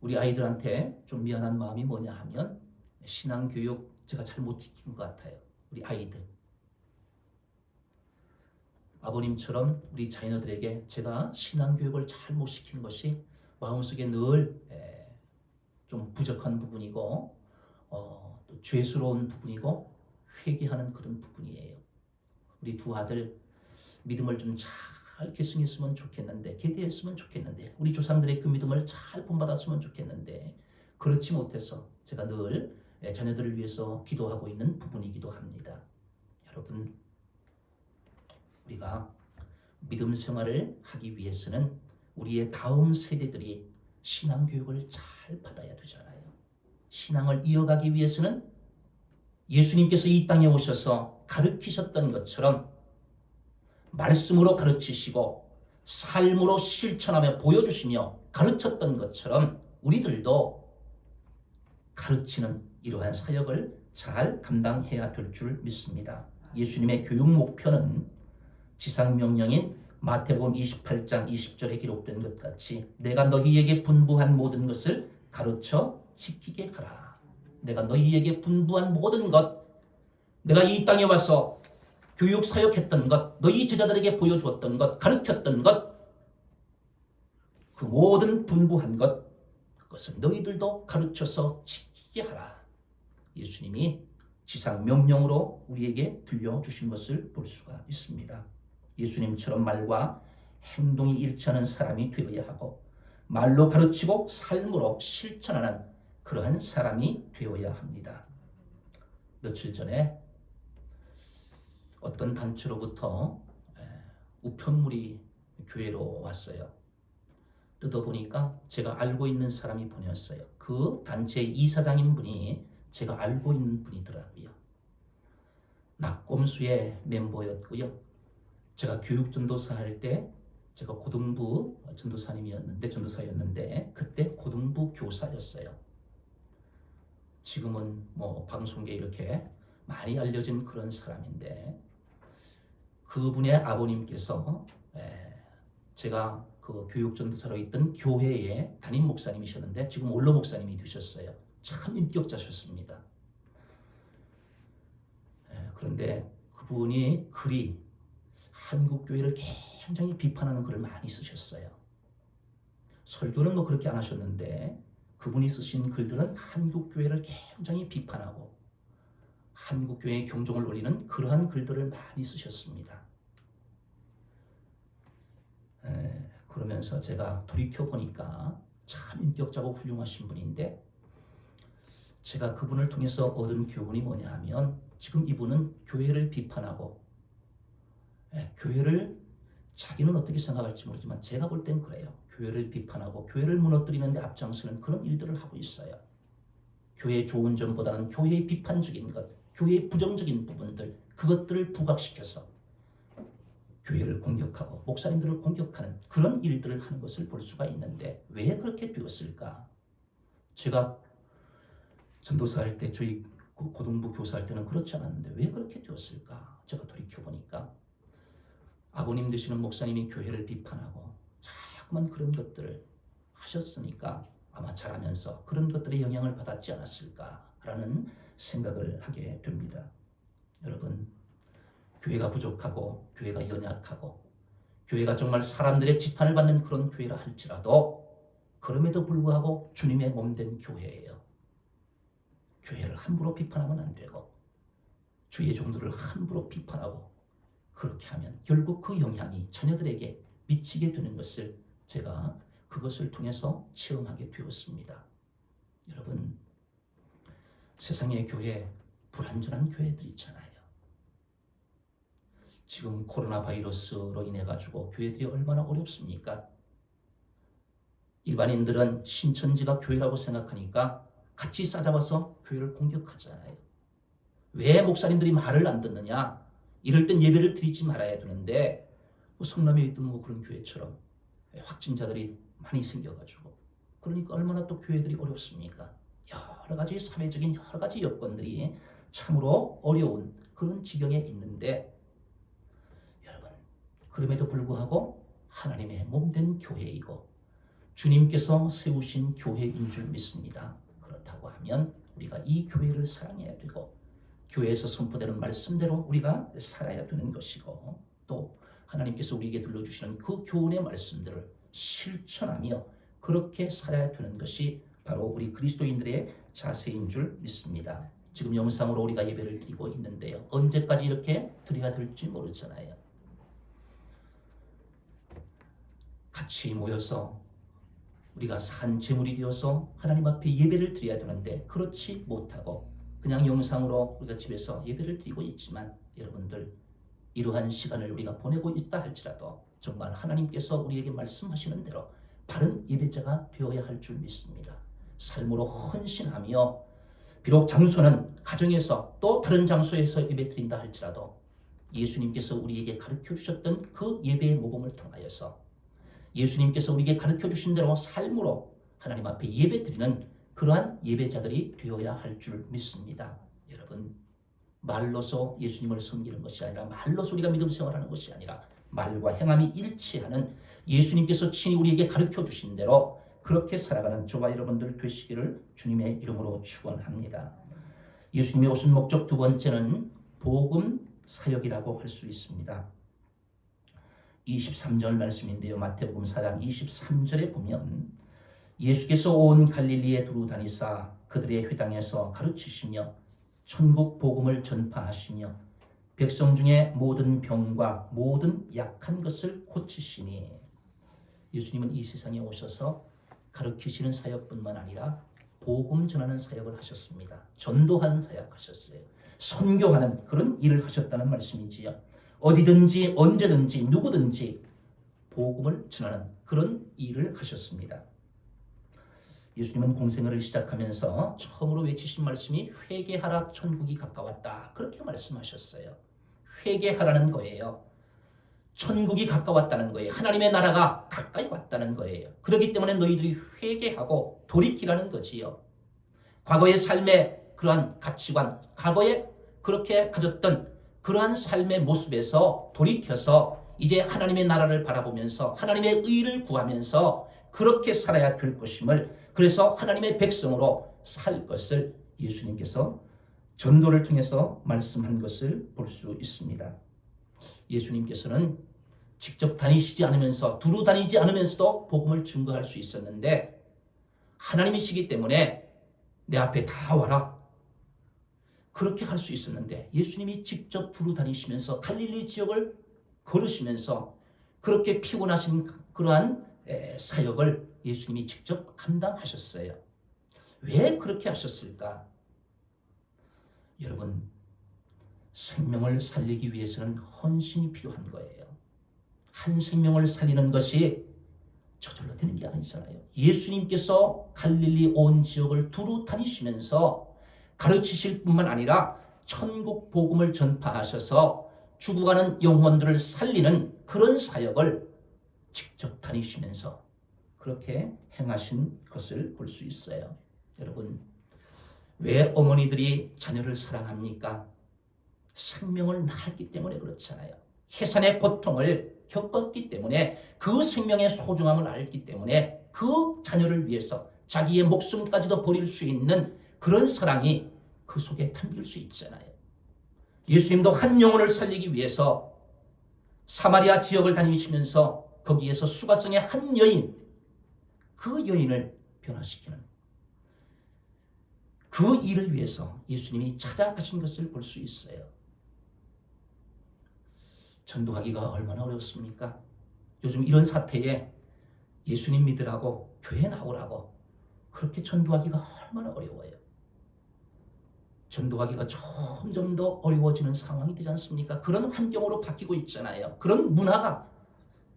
우리 아이들한테 좀 미안한 마음이 뭐냐 하면 신앙 교육 제가 잘 못 시킨 것 같아요. 우리 아이들. 아버님처럼 우리 자녀들에게 제가 신앙 교육을 잘 못 시킨 것이 마음속에 늘 좀 부족한 부분이고 또 죄스러운 부분이고 회개하는 그런 부분이에요. 우리 두 아들 믿음을 좀 잘 계승했으면 좋겠는데, 계대했으면 좋겠는데, 우리 조상들의 그 믿음을 잘 본받았으면 좋겠는데 그렇지 못해서 제가 늘 자녀들을 위해서 기도하고 있는 부분이기도 합니다. 여러분, 우리가 믿음 생활을 하기 위해서는 우리의 다음 세대들이 신앙 교육을 잘 받아야 되잖아요. 신앙을 이어가기 위해서는 예수님께서 이 땅에 오셔서 가르치셨던 것처럼 말씀으로 가르치시고 삶으로 실천하며 보여주시며 가르쳤던 것처럼 우리들도 가르치는 이러한 사역을 잘 감당해야 될 줄 믿습니다. 예수님의 교육 목표는 지상명령인 마태복음 28장 20절에 기록된 것 같이 내가 너희에게 분부한 모든 것을 가르쳐 지키게 하라. 내가 너희에게 분부한 모든 것, 내가 이 땅에 와서 교육 사역했던 것, 너희 제자들에게 보여주었던 것, 가르쳤던 것, 그 모든 분부한 것, 그것을 너희들도 가르쳐서 지키게 하라. 예수님이 지상 명령으로 우리에게 들려주신 것을 볼 수가 있습니다. 예수님처럼 말과 행동이 일치하는 사람이 되어야 하고 말로 가르치고 삶으로 실천하는 그러한 사람이 되어야 합니다. 며칠 전에 어떤 단체로부터 우편물이 교회로 왔어요. 뜯어보니까 제가 알고 있는 사람이 보냈어요. 그 단체의 이사장인 분이 제가 알고 있는 분이더라고요. 낙곰수의 멤버였고요. 제가 교육전도사 할 때 제가 고등부 전도사였는데 그때 고등부 교사였어요. 지금은 뭐 방송계에 이렇게 많이 알려진 그런 사람인데 그분의 아버님께서 제가 그 교육전도사로 있던 교회의 담임 목사님이셨는데 지금 원로 목사님이 되셨어요. 참 인격자셨습니다. 그런데 그분이 글이 한국교회를 굉장히 비판하는 글을 많이 쓰셨어요. 설교는 뭐 그렇게 안 하셨는데 그분이 쓰신 글들은 한국교회를 굉장히 비판하고 한국교회의 경종을 울리는 그러한 글들을 많이 쓰셨습니다. 그러면서 제가 돌이켜보니까 참 인격자고 훌륭하신 분인데 제가 그분을 통해서 얻은 교훈이 뭐냐 하면 지금 이분은 교회를 비판하고 교회를 자기는 어떻게 생각할지 모르지만 제가 볼 땐 그래요. 교회를 비판하고 교회를 무너뜨리는 데 앞장서는 그런 일들을 하고 있어요. 교회의 좋은 점보다는 교회의 비판적인 것, 교회의 부정적인 부분들 그것들을 부각시켜서 교회를 공격하고 목사님들을 공격하는 그런 일들을 하는 것을 볼 수가 있는데 왜 그렇게 되었을까? 제가 전도사 할 때 저희 고등부 교사할 때는 그렇지 않았는데 왜 그렇게 되었을까? 제가 돌이켜보니까 아버님 되시는 목사님이 교회를 비판하고 자꾸만 그런 것들을 하셨으니까 아마 자라면서 그런 것들의 영향을 받았지 않았을까라는 생각을 하게 됩니다. 여러분, 교회가 부족하고 교회가 연약하고 교회가 정말 사람들의 지탄을 받는 그런 교회라 할지라도 그럼에도 불구하고 주님의 몸된 교회예요. 교회를 함부로 비판하면 안 되고 주의 종들을 함부로 비판하고 그렇게 하면 결국 그 영향이 자녀들에게 미치게 되는 것을 제가 그것을 통해서 체험하게 되었습니다. 여러분, 세상의 교회, 불완전한 교회들 있잖아요. 지금 코로나 바이러스로 인해 가지고 교회들이 얼마나 어렵습니까? 일반인들은 신천지가 교회라고 생각하니까 같이 싸잡아서 교회를 공격하잖아요. 왜 목사님들이 말을 안 듣느냐? 이럴 땐 예배를 드리지 말아야 되는데 뭐 성남에 있던 뭐 그런 교회처럼 확진자들이 많이 생겨가지고 그러니까 얼마나 또 교회들이 어렵습니까? 여러 가지 사회적인 여러 가지 여건들이 참으로 어려운 그런 지경에 있는데 여러분 그럼에도 불구하고 하나님의 몸된 교회이고 주님께서 세우신 교회인 줄 믿습니다. 그렇다고 하면 우리가 이 교회를 사랑해야 되고 교회에서 선포되는 말씀대로 우리가 살아야 되는 것이고 또 하나님께서 우리에게 들려주시는 그 교훈의 말씀들을 실천하며 그렇게 살아야 되는 것이 바로 우리 그리스도인들의 자세인 줄 믿습니다. 지금 영상으로 우리가 예배를 드리고 있는데요. 언제까지 이렇게 드려야 될지 모르잖아요. 같이 모여서 우리가 산 제물이 되어서 하나님 앞에 예배를 드려야 되는데 그렇지 못하고 그냥 영상으로 우리가 집에서 예배를 드리고 있지만 여러분들 이러한 시간을 우리가 보내고 있다 할지라도 정말 하나님께서 우리에게 말씀하시는 대로 바른 예배자가 되어야 할 줄 믿습니다. 삶으로 헌신하며 비록 장소는 가정에서 또 다른 장소에서 예배 드린다 할지라도 예수님께서 우리에게 가르쳐 주셨던 그 예배의 모범을 통하여서 예수님께서 우리에게 가르쳐 주신 대로 삶으로 하나님 앞에 예배 드리는 그러한 예배자들이 되어야 할 줄 믿습니다. 여러분 말로서 예수님을 섬기는 것이 아니라 말로서 우리가 믿음 생활하는 것이 아니라 말과 행함이 일치하는 예수님께서 친히 우리에게 가르쳐 주신 대로 그렇게 살아가는 저와 여러분들 되시기를 주님의 이름으로 축원합니다. 예수님이 오신 목적 두 번째는 복음 사역이라고 할 수 있습니다. 23절 말씀인데요. 마태복음 4장 23절에 보면 예수께서 온 갈릴리에 두루 다니사 그들의 회당에서 가르치시며 천국 복음을 전파하시며 백성 중에 모든 병과 모든 약한 것을 고치시니 예수님은 이 세상에 오셔서 가르치시는 사역뿐만 아니라 복음 전하는 사역을 하셨습니다. 전도하는 사역 하셨어요. 선교하는 그런 일을 하셨다는 말씀이지요. 어디든지 언제든지 누구든지 복음을 전하는 그런 일을 하셨습니다. 예수님은 공생애를 시작하면서 처음으로 외치신 말씀이 회개하라 천국이 가까웠다. 그렇게 말씀하셨어요. 회개하라는 거예요. 천국이 가까웠다는 거예요. 하나님의 나라가 가까이 왔다는 거예요. 그렇기 때문에 너희들이 회개하고 돌이키라는 거지요. 과거의 삶의 그러한 가치관, 과거에 그렇게 가졌던 그러한 삶의 모습에서 돌이켜서 이제 하나님의 나라를 바라보면서 하나님의 의를 구하면서 그렇게 살아야 될 것임을 그래서 하나님의 백성으로 살 것을 예수님께서 전도를 통해서 말씀한 것을 볼 수 있습니다. 예수님께서는 직접 다니시지 않으면서 두루 다니지 않으면서도 복음을 증거할 수 있었는데 하나님이시기 때문에 내 앞에 다 와라 그렇게 할 수 있었는데 예수님이 직접 두루 다니시면서 갈릴리 지역을 걸으시면서 그렇게 피곤하신 그러한 사역을 예수님이 직접 감당하셨어요. 왜 그렇게 하셨을까? 여러분 생명을 살리기 위해서는 헌신이 필요한 거예요. 한 생명을 살리는 것이 저절로 되는 게 아니잖아요. 예수님께서 갈릴리 온 지역을 두루 다니시면서 가르치실 뿐만 아니라 천국 복음을 전파하셔서 죽어가는 영혼들을 살리는 그런 사역을 직접 다니시면서 그렇게 행하신 것을 볼 수 있어요. 여러분 왜 어머니들이 자녀를 사랑합니까? 생명을 낳았기 때문에 그렇잖아요. 해산의 고통을 겪었기 때문에 그 생명의 소중함을 알기 때문에 그 자녀를 위해서 자기의 목숨까지도 버릴 수 있는 그런 사랑이 그 속에 담길 수 있잖아요. 예수님도 한 영혼을 살리기 위해서 사마리아 지역을 다니시면서 거기에서 수가성의 한 여인, 그 여인을 변화시키는 그 일을 위해서 예수님이 찾아가신 것을 볼 수 있어요. 전도하기가 얼마나 어렵습니까? 요즘 이런 사태에 예수님 믿으라고 교회 나오라고 그렇게 전도하기가 얼마나 어려워요. 전도하기가 점점 더 어려워지는 상황이 되지 않습니까? 그런 환경으로 바뀌고 있잖아요. 그런 문화가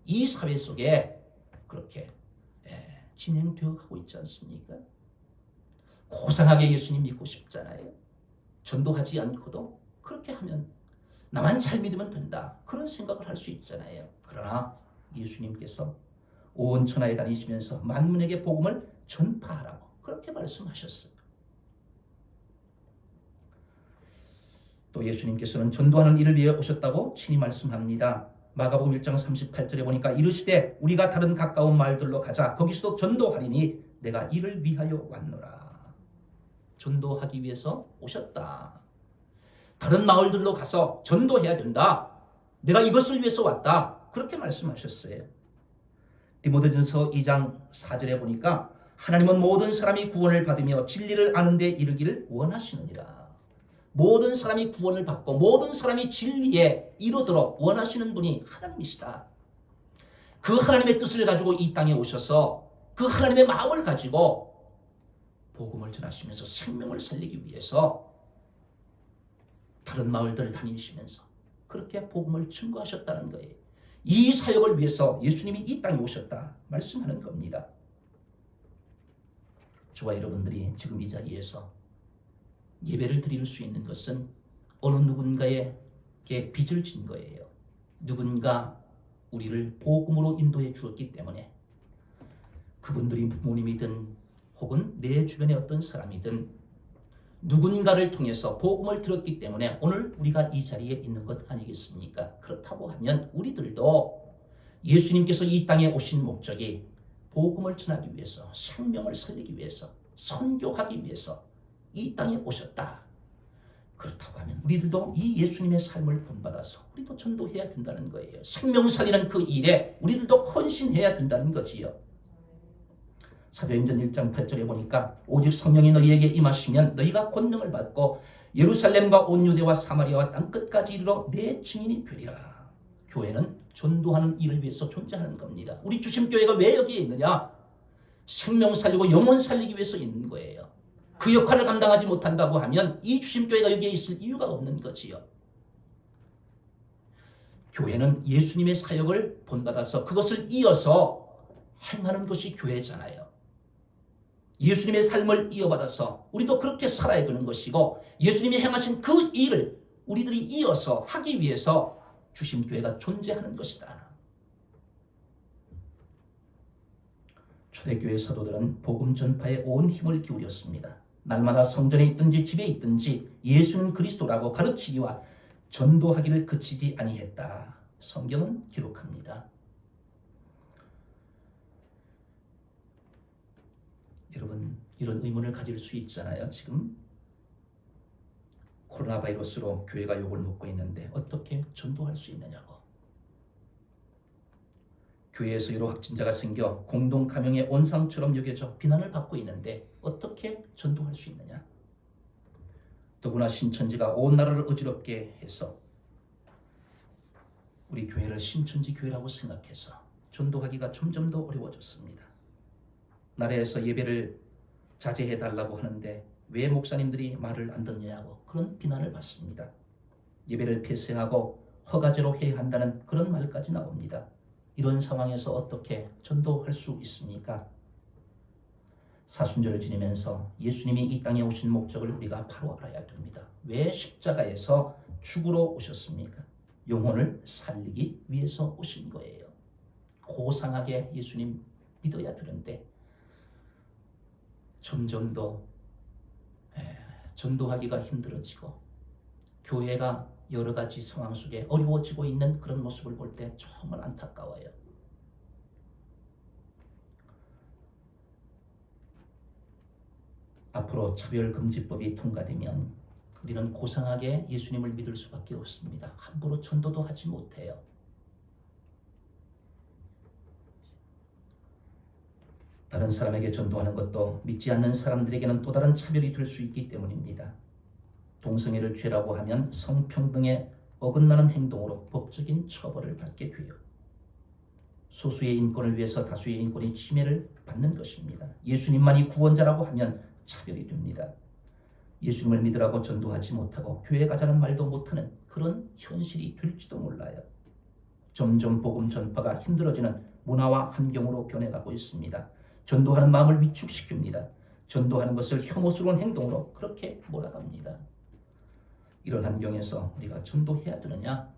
이 사회 속에 그렇게 진행되어 가고 있지 않습니까? 고상하게 예수님 믿고 싶잖아요. 전도하지 않고도 그렇게 하면 나만 잘 믿으면 된다. 그런 생각을 할 수 있잖아요. 그러나 예수님께서 온 천하에 다니시면서 만민에게 복음을 전파하라고 그렇게 말씀하셨어요. 또 예수님께서는 전도하는 일을 위해 오셨다고 친히 말씀합니다. 마가복음 1장 38절에 보니까 이르시되 우리가 다른 가까운 마을들로 가자. 거기서도 전도하리니 내가 이를 위하여 왔노라. 전도하기 위해서 오셨다. 다른 마을들로 가서 전도해야 된다. 내가 이것을 위해서 왔다. 그렇게 말씀하셨어요. 디모데전서 2장 4절에 보니까 하나님은 모든 사람이 구원을 받으며 진리를 아는 데 이르기를 원하시느니라. 모든 사람이 구원을 받고 모든 사람이 진리에 이르도록 원하시는 분이 하나님이시다. 그 하나님의 뜻을 가지고 이 땅에 오셔서 그 하나님의 마음을 가지고 복음을 전하시면서 생명을 살리기 위해서 다른 마을들을 다니시면서 그렇게 복음을 증거하셨다는 거예요. 이 사역을 위해서 예수님이 이 땅에 오셨다 말씀하는 겁니다. 저와 여러분들이 지금 이 자리에서 예배를 드릴 수 있는 것은 어느 누군가에게 빚을 진 거예요. 누군가 우리를 복음으로 인도해 주었기 때문에 그분들이 부모님이든 혹은 내 주변의 어떤 사람이든 누군가를 통해서 복음을 들었기 때문에 오늘 우리가 이 자리에 있는 것 아니겠습니까? 그렇다고 하면 우리들도 예수님께서 이 땅에 오신 목적이 복음을 전하기 위해서, 생명을 살리기 위해서, 선교하기 위해서 이 땅에 오셨다. 그렇다고 하면 우리들도 이 예수님의 삶을 본받아서 우리도 전도해야 된다는 거예요. 생명 살리는 그 일에 우리들도 헌신해야 된다는 거지요. 사도행전 1장 8절에 보니까 오직 성령이 너희에게 임하시면 너희가 권능을 받고 예루살렘과 온 유대와 사마리아와 땅끝까지 이르러 내 증인이 되리라. 교회는 전도하는 일을 위해서 존재하는 겁니다. 우리 주심교회가 왜 여기에 있느냐? 생명 살리고 영혼 살리기 위해서 있는 거예요. 그 역할을 감당하지 못한다고 하면 이 주심교회가 여기에 있을 이유가 없는 거지요. 교회는 예수님의 사역을 본받아서 그것을 이어서 행하는 것이 교회잖아요. 예수님의 삶을 이어받아서 우리도 그렇게 살아야 되는 것이고 예수님이 행하신 그 일을 우리들이 이어서 하기 위해서 주심교회가 존재하는 것이다. 초대교회 사도들은 복음 전파에 온 힘을 기울였습니다. 날마다 성전에 있든지 집에 있든지 예수는 그리스도라고 가르치기와 전도하기를 그치지 아니했다. 성경은 기록합니다. 여러분 이런 의문을 가질 수 있잖아요. 지금 코로나 바이러스로 교회가 욕을 먹고 있는데 어떻게 전도할 수 있느냐고. 교회에서 여러 확진자가 생겨 공동 감염의 온상처럼 여겨져 비난을 받고 있는데 어떻게 전도할 수 있느냐. 더구나 신천지가 온 나라를 어지럽게 해서 우리 교회를 신천지 교회라고 생각해서 전도하기가 점점 더 어려워졌습니다. 나라에서 예배를 자제해달라고 하는데 왜 목사님들이 말을 안 듣느냐고 그런 비난을 받습니다. 예배를 폐쇄하고 허가제로 해야 한다는 그런 말까지 나옵니다. 이런 상황에서 어떻게 전도할 수 있습니까? 사순절을 지내면서 예수님이 이 땅에 오신 목적을 우리가 바로 알아야 됩니다. 왜 십자가에서 죽으러 오셨습니까? 영혼을 살리기 위해서 오신 거예요. 고상하게 예수님 믿어야 되는데 점점 더 전도하기가 힘들어지고 교회가 여러 가지 상황 속에 어려워지고 있는 그런 모습을 볼 때 정말 안타까워요. 앞으로 차별금지법이 통과되면 우리는 고상하게 예수님을 믿을 수밖에 없습니다. 함부로 전도도 하지 못해요. 다른 사람에게 전도하는 것도 믿지 않는 사람들에게는 또 다른 차별이 될 수 있기 때문입니다. 동성애를 죄라고 하면 성평등에 어긋나는 행동으로 법적인 처벌을 받게 돼요. 소수의 인권을 위해서 다수의 인권이 침해를 받는 것입니다. 예수님만이 구원자라고 하면 차별이 됩니다. 예수님을 믿으라고 전도하지 못하고 교회 가자는 말도 못하는 그런 현실이 될지도 몰라요. 점점 복음 전파가 힘들어지는 문화와 환경으로 변해가고 있습니다. 전도하는 마음을 위축시킵니다. 전도하는 것을 혐오스러운 행동으로 그렇게 몰아갑니다. 이런 환경에서 우리가 전도해야 되느냐?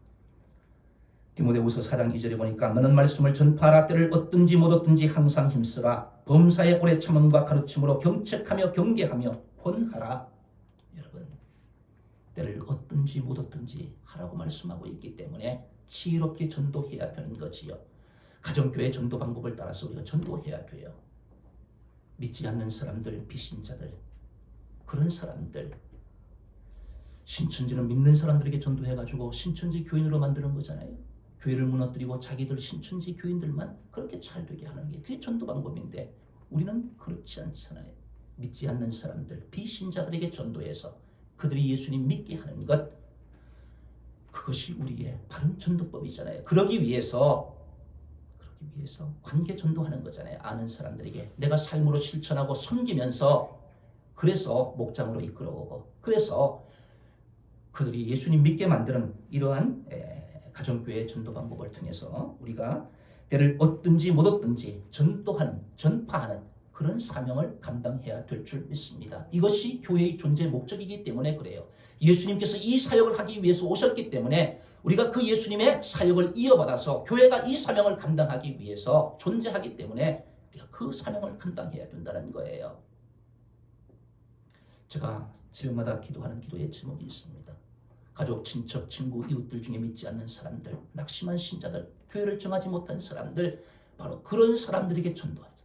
디모데후서 4장 2절에 보니까 너는 말씀을 전파하라. 때를 얻든지 못 얻든지 항상 힘쓰라. 범사에 오래 참음과 가르침으로 경책하며 경계하며 권하라. 여러분 때를 얻든지 못 얻든지 하라고 말씀하고 있기 때문에 지혜롭게 전도해야 되는 거지요. 가정교회 전도 방법을 따라서 우리가 전도해야 돼요. 믿지 않는 사람들, 비신자들, 그런 사람들, 신천지는 믿는 사람들에게 전도해가지고 신천지 교인으로 만드는 거잖아요. 교회를 무너뜨리고 자기들 신천지 교인들만 그렇게 잘 되게 하는 게 그게 전도 방법인데 우리는 그렇지 않잖아요. 믿지 않는 사람들, 비신자들에게 전도해서 그들이 예수님 믿게 하는 것, 그것이 우리의 바른 전도법이잖아요. 그러기 위해서 관계 전도하는 거잖아요. 아는 사람들에게 내가 삶으로 실천하고 섬기면서 그래서 목장으로 이끌어오고 그래서 그들이 예수님 믿게 만드는 이러한 가정교회 전도 방법을 통해서 우리가 때를 얻든지 못 얻든지 전파하는 그런 사명을 감당해야 될 줄 믿습니다. 이것이 교회의 존재 목적이기 때문에 그래요. 예수님께서 이 사역을 하기 위해서 오셨기 때문에 우리가 그 예수님의 사역을 이어받아서 교회가 이 사명을 감당하기 위해서 존재하기 때문에 우리가 그 사명을 감당해야 된다는 거예요. 제가 새벽마다 기도하는 기도의 제목이 있습니다. 가족, 친척, 친구, 이웃들 중에 믿지 않는 사람들, 낙심한 신자들, 교회를 정하지 못한 사람들, 바로 그런 사람들에게 전도하자.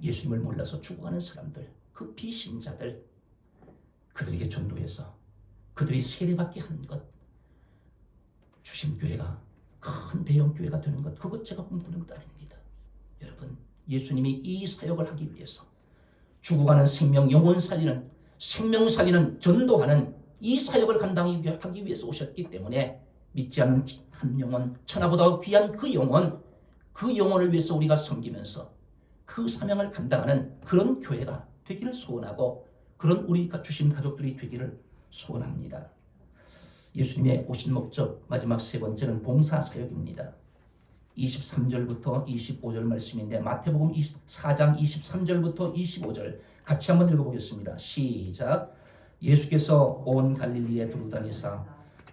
예수님을 몰라서 죽어가는 사람들, 그 비신자들, 그들에게 전도해서 그들이 세례받게 하는 것, 주심교회가 큰 대형교회가 되는 것, 그것 제가 꿈꾸는 것 아닙니다. 여러분, 예수님이 이 사역을 하기 위해서 죽어가는 생명, 영혼 살리는, 생명 살리는, 전도하는 이 사역을 감당하기 위해서 오셨기 때문에 믿지 않는 한 영혼, 천하보다 귀한 그 영혼을 위해서 우리가 섬기면서 그 사명을 감당하는 그런 교회가 되기를 소원하고 그런 우리가 주신 가족들이 되기를 소원합니다. 예수님의 오신 목적 마지막 세 번째는 봉사사역입니다. 23절부터 25절 말씀인데 마태복음 4장 23절부터 25절 같이 한번 읽어보겠습니다. 시작. 예수께서 온 갈릴리에 두루다니사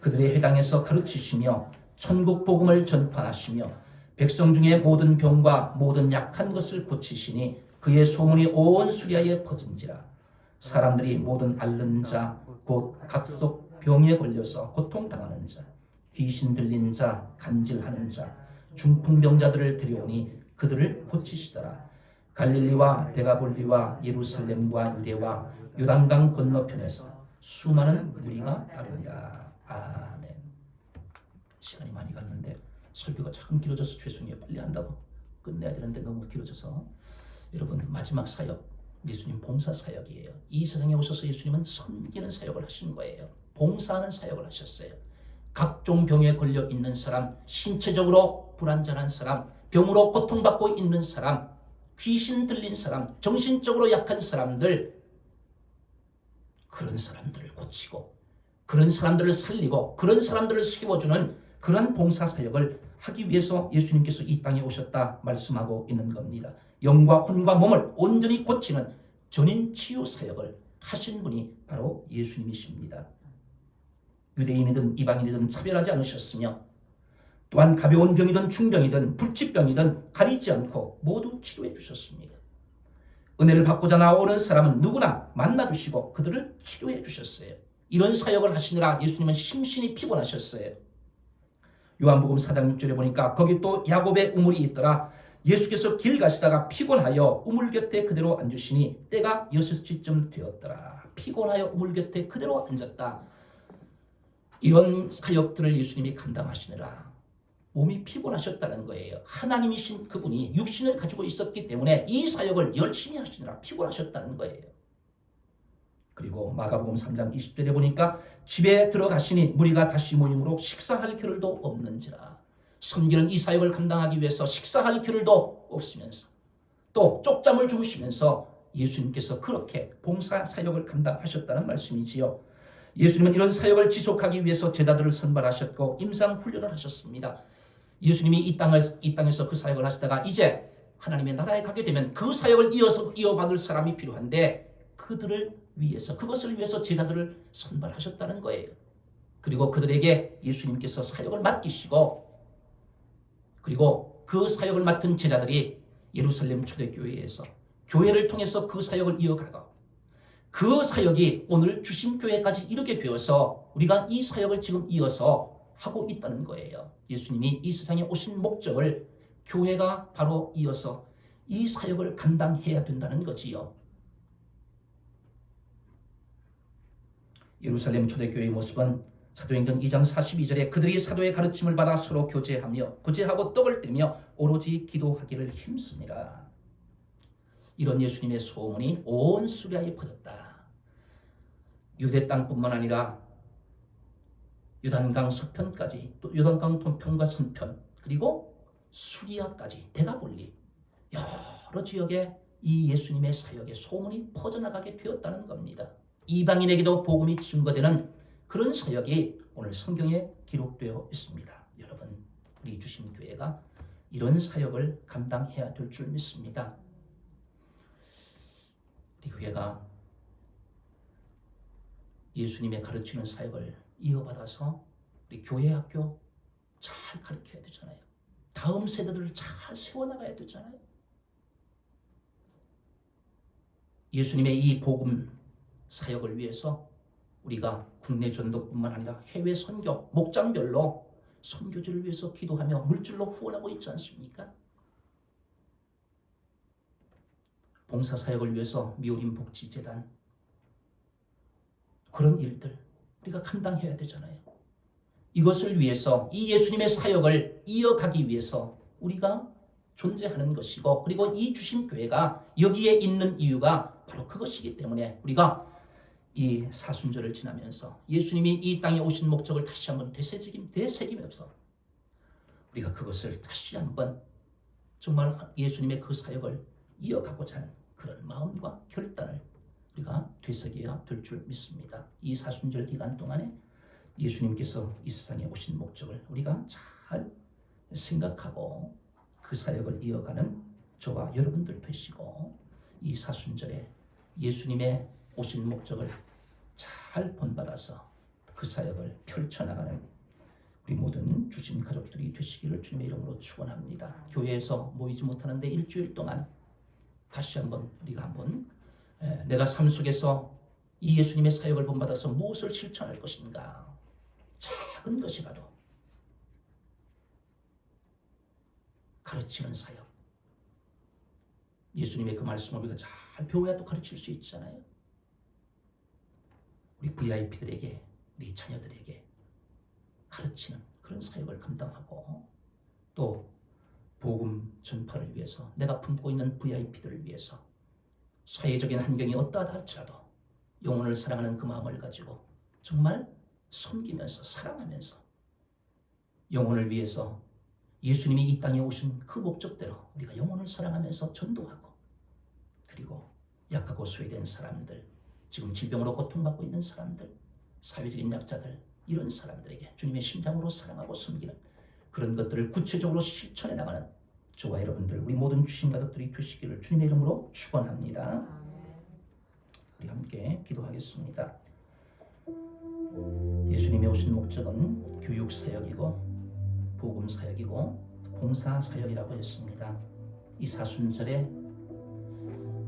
그들의 회당에서 가르치시며 천국 복음을 전파하시며 백성 중에 모든 병과 모든 약한 것을 고치시니 그의 소문이 온 수리아에 퍼진지라. 사람들이 모든 앓는 자 곧 각속 병에 걸려서 고통당하는 자, 귀신 들린 자, 간질하는 자, 중풍병자들을 데려오니 그들을 고치시더라. 갈릴리와 데가볼리와 예루살렘과 유대와 요단강 건너편에서 수많은 무리가 따르니라. 아멘. 시간이 많이 갔는데 설교가 조금 길어져서 죄송해요. 빨리 한다고 끝내야 되는데 너무 길어져서 여러분 마지막 사역 예수님 봉사 사역이에요. 이 세상에 오셔서 예수님은 섬기는 사역을 하신 거예요. 봉사하는 사역을 하셨어요. 각종 병에 걸려 있는 사람, 신체적으로 불안전한 사람, 병으로 고통받고 있는 사람, 귀신 들린 사람, 정신적으로 약한 사람들, 그런 사람들을 고치고 그런 사람들을 살리고 그런 사람들을 세워주는 그러한 봉사사역을 하기 위해서 예수님께서 이 땅에 오셨다 말씀하고 있는 겁니다. 영과 혼과 몸을 온전히 고치는 전인 치유 사역을 하신 분이 바로 예수님이십니다. 유대인이든 이방인이든 차별하지 않으셨으며 또한 가벼운 병이든 중병이든 불치병이든 가리지 않고 모두 치료해 주셨습니다. 은혜를 받고자 나오는 사람은 누구나 만나주시고 그들을 치료해 주셨어요. 이런 사역을 하시느라 예수님은 심신이 피곤하셨어요. 요한복음 4장 6절에 보니까 거기 또 야곱의 우물이 있더라. 예수께서 길 가시다가 피곤하여 우물 곁에 그대로 앉으시니 때가 6시쯤 되었더라. 피곤하여 우물 곁에 그대로 앉았다. 이런 사역들을 예수님이 감당하시느라 몸이 피곤하셨다는 거예요. 하나님이신 그분이 육신을 가지고 있었기 때문에 이 사역을 열심히 하시느라 피곤하셨다는 거예요. 그리고 마가복음 3장 20절에 보니까 집에 들어가시니 무리가 다시 모임으로 식사할 겨를도 없는지라. 섬기는 이 사역을 감당하기 위해서 식사할 겨를도 없으면서 또 쪽잠을 주무시면서 예수님께서 그렇게 봉사 사역을 감당하셨다는 말씀이지요. 예수님은 이런 사역을 지속하기 위해서 제자들을 선발하셨고 임상훈련을 하셨습니다. 예수님이 이 땅에서 그 사역을 하시다가 이제 하나님의 나라에 가게 되면 그 사역을 이어받을 사람이 필요한데 그것을 위해서 제자들을 선발하셨다는 거예요. 그리고 그들에게 예수님께서 사역을 맡기시고 그리고 그 사역을 맡은 제자들이 예루살렘 초대교회에서 교회를 통해서 그 사역을 이어가고 그 사역이 오늘 주심교회까지 이르게 되어서 우리가 이 사역을 지금 이어서 하고 있다는 거예요. 예수님이 이 세상에 오신 목적을 교회가 바로 이어서 이 사역을 감당해야 된다는 거지요. 예루살렘 초대교회의 모습은 사도행전 2장 42절에 그들이 사도의 가르침을 받아 서로 교제하고 떡을 떼며 오로지 기도하기를 힘쓰니라. 이런 예수님의 소문이 온 수리아에 퍼졌다. 유대 땅뿐만 아니라 요단강 서편까지, 또 요단강 동편과 서편, 그리고 수리아까지, 대가볼리 여러 지역에 이 예수님의 사역의 소문이 퍼져나가게 되었다는 겁니다. 이방인에게도 복음이 증거되는 그런 사역이 오늘 성경에 기록되어 있습니다. 여러분, 우리 주심교회가 이런 사역을 감당해야 될 줄 믿습니다. 우리 교회가 예수님의 가르치는 사역을 이어받아서 우리 교회 학교 잘 가르쳐야 되잖아요. 다음 세대들을 잘 세워나가야 되잖아요. 예수님의 이 복음 사역을 위해서 우리가 국내 전도뿐만 아니라 해외 선교, 목장별로 선교지를 위해서 기도하며 물질로 후원하고 있지 않습니까? 봉사사역을 위해서 미오림 복지재단, 그런 일들 우리가 감당해야 되잖아요. 이것을 위해서 이 예수님의 사역을 이어가기 위해서 우리가 존재하는 것이고, 그리고 이 주심교회가 여기에 있는 이유가 바로 그것이기 때문에 우리가 이 사순절을 지나면서 예수님이 이 땅에 오신 목적을 다시 한번 되새기면서 우리가 그것을 다시 한번 정말 예수님의 그 사역을 이어가고자 하는 그런 마음과 결단을 우리가 되새겨야 될 줄 믿습니다. 이 사순절 기간 동안에 예수님께서 이 세상에 오신 목적을 우리가 잘 생각하고 그 사역을 이어가는 저와 여러분들 되시고, 이 사순절에 예수님의 오신 목적을 잘 본받아서 그 사역을 펼쳐나가는 우리 모든 주신 가족들이 되시기를 주님의 이름으로 축원합니다. 교회에서 모이지 못하는데 일주일 동안 다시 한번 우리가 한번 내가 삶 속에서 이 예수님의 사역을 본받아서 무엇을 실천할 것인가, 작은 것이라도 가르치는 사역, 예수님의 그 말씀을 우리가 잘 배워야 또 가르칠 수 있잖아요. 우리 VIP들에게, 우리 자녀들에게 가르치는 그런 사역을 감당하고, 또 복음 전파를 위해서 내가 품고 있는 VIP들을 위해서 사회적인 환경이 어떠하다 할지라도 영혼을 사랑하는 그 마음을 가지고 정말 섬기면서 사랑하면서 영혼을 위해서 예수님이 이 땅에 오신 그 목적대로 우리가 영혼을 사랑하면서 전도하고, 그리고 약하고 소외된 사람들, 지금 질병으로 고통받고 있는 사람들, 사회적인 약자들, 이런 사람들에게 주님의 심장으로 사랑하고 섬기는 그런 것들을 구체적으로 실천해 나가는 저와 여러분들, 우리 모든 주신 가족들이 되시기를 주님의 이름으로 축원합니다. 우리 함께 기도하겠습니다. 예수님이 오신 목적은 교육 사역이고 복음 사역이고 봉사 사역이라고 했습니다. 이 사순절에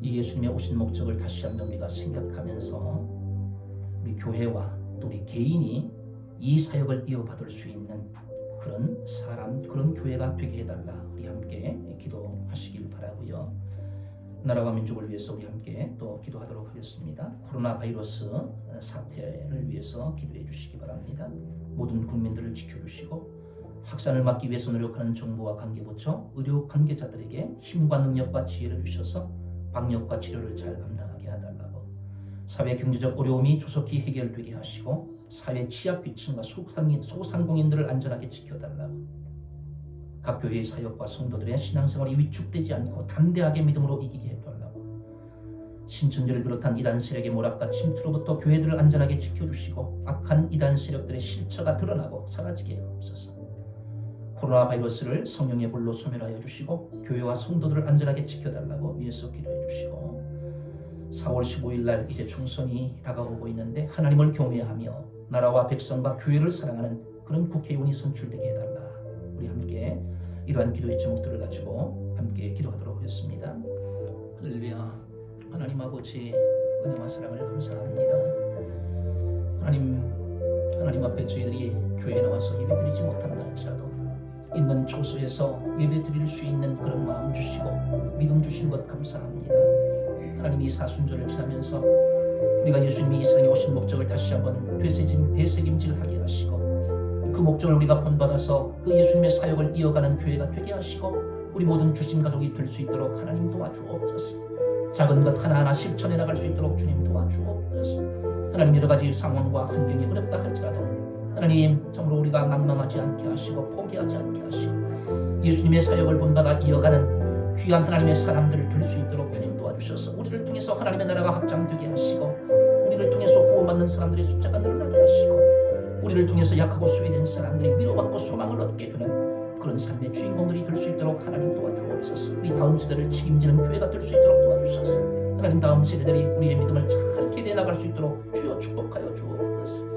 이 예수님의 오신 목적을 다시 한번 우리가 생각하면서 우리 교회와 또 우리 개인이 이 사역을 이어받을 수 있는 그런 사람, 그런 교회가 되게 해달라. 우리 함께 기도하시길 바라고요. 나라와 민족을 위해서 우리 함께 또 기도하도록 하겠습니다. 코로나 바이러스 사태를 위해서 기도해 주시기 바랍니다. 모든 국민들을 지켜주시고 확산을 막기 위해서 노력하는 정부와 관계부처, 의료 관계자들에게 힘과 능력과 지혜를 주셔서 방역과 치료를 잘 감당하게 해달라고, 사회 경제적 어려움이 조속히 해결되게 하시고 사회 취약계층과 소상공인들을 안전하게 지켜달라고, 각 교회의 사역과 성도들의 신앙생활이 위축되지 않고 담대하게 믿음으로 이기게 해달라고, 신천지를 비롯한 이단 세력의 몰락과 침투로부터 교회들을 안전하게 지켜주시고 악한 이단 세력들의 실체가 드러나고 사라지게 하옵소서. 코로나 바이러스를 성령의 불로 소멸하여 주시고 교회와 성도들을 안전하게 지켜달라고 위에서 기도해 주시고, 4월 15일 날 이제 총선이 다가오고 있는데 하나님을 경외하며 나라와 백성과 교회를 사랑하는 그런 국회의원이 선출되게 해달라. 우리 함께 이러한 기도의 제목들을 가지고 함께 기도하도록 하겠습니다. 할렐루야. 하나님 아버지, 은혜와 사랑을 감사합니다. 하나님 앞에 저희들이 교회에 나와서 예배드리지 못한다 할지라도 있는 초소에서 예배드릴 수 있는 그런 마음 주시고 믿음 주신 것 감사합니다. 하나님, 이 사순절을 지나면서 우리가 예수님이 이 세상에 오신 목적을 다시 한번 되새김질하게 하시고 그 목적을 우리가 본받아서 그 예수님의 사역을 이어가는 교회가 되게 하시고 우리 모든 주심 가족이 될 수 있도록 하나님 도와주옵소서. 작은 것 하나하나 실천해 나갈 수 있도록 주님 도와주옵소서. 하나님, 여러 가지 상황과 환경이 어렵다 할지라도 하나님, 참으로 우리가 낭망하지 않게 하시고 포기하지 않게 하시고 예수님의 사역을 본받아 이어가는 귀한 하나님의 사람들을 될 수 있도록 주님 도와주셔서 우리를 통해서 하나님의 나라가 확장되게 하시고 우리를 통해서 구원받는 사람들의 숫자가 늘어나게 하시고 우리를 통해서 약하고 소외된 사람들이 위로받고 소망을 얻게 되는 그런 삶의 주인공들이 될 수 있도록 하나님 도와주옵소서. 우리 다음 세대를 책임지는 교회가 될 수 있도록 도와주셔서 하나님, 다음 세대들이 우리의 믿음을 잘 기대해 나갈 수 있도록 주여 축복하여 주옵소서.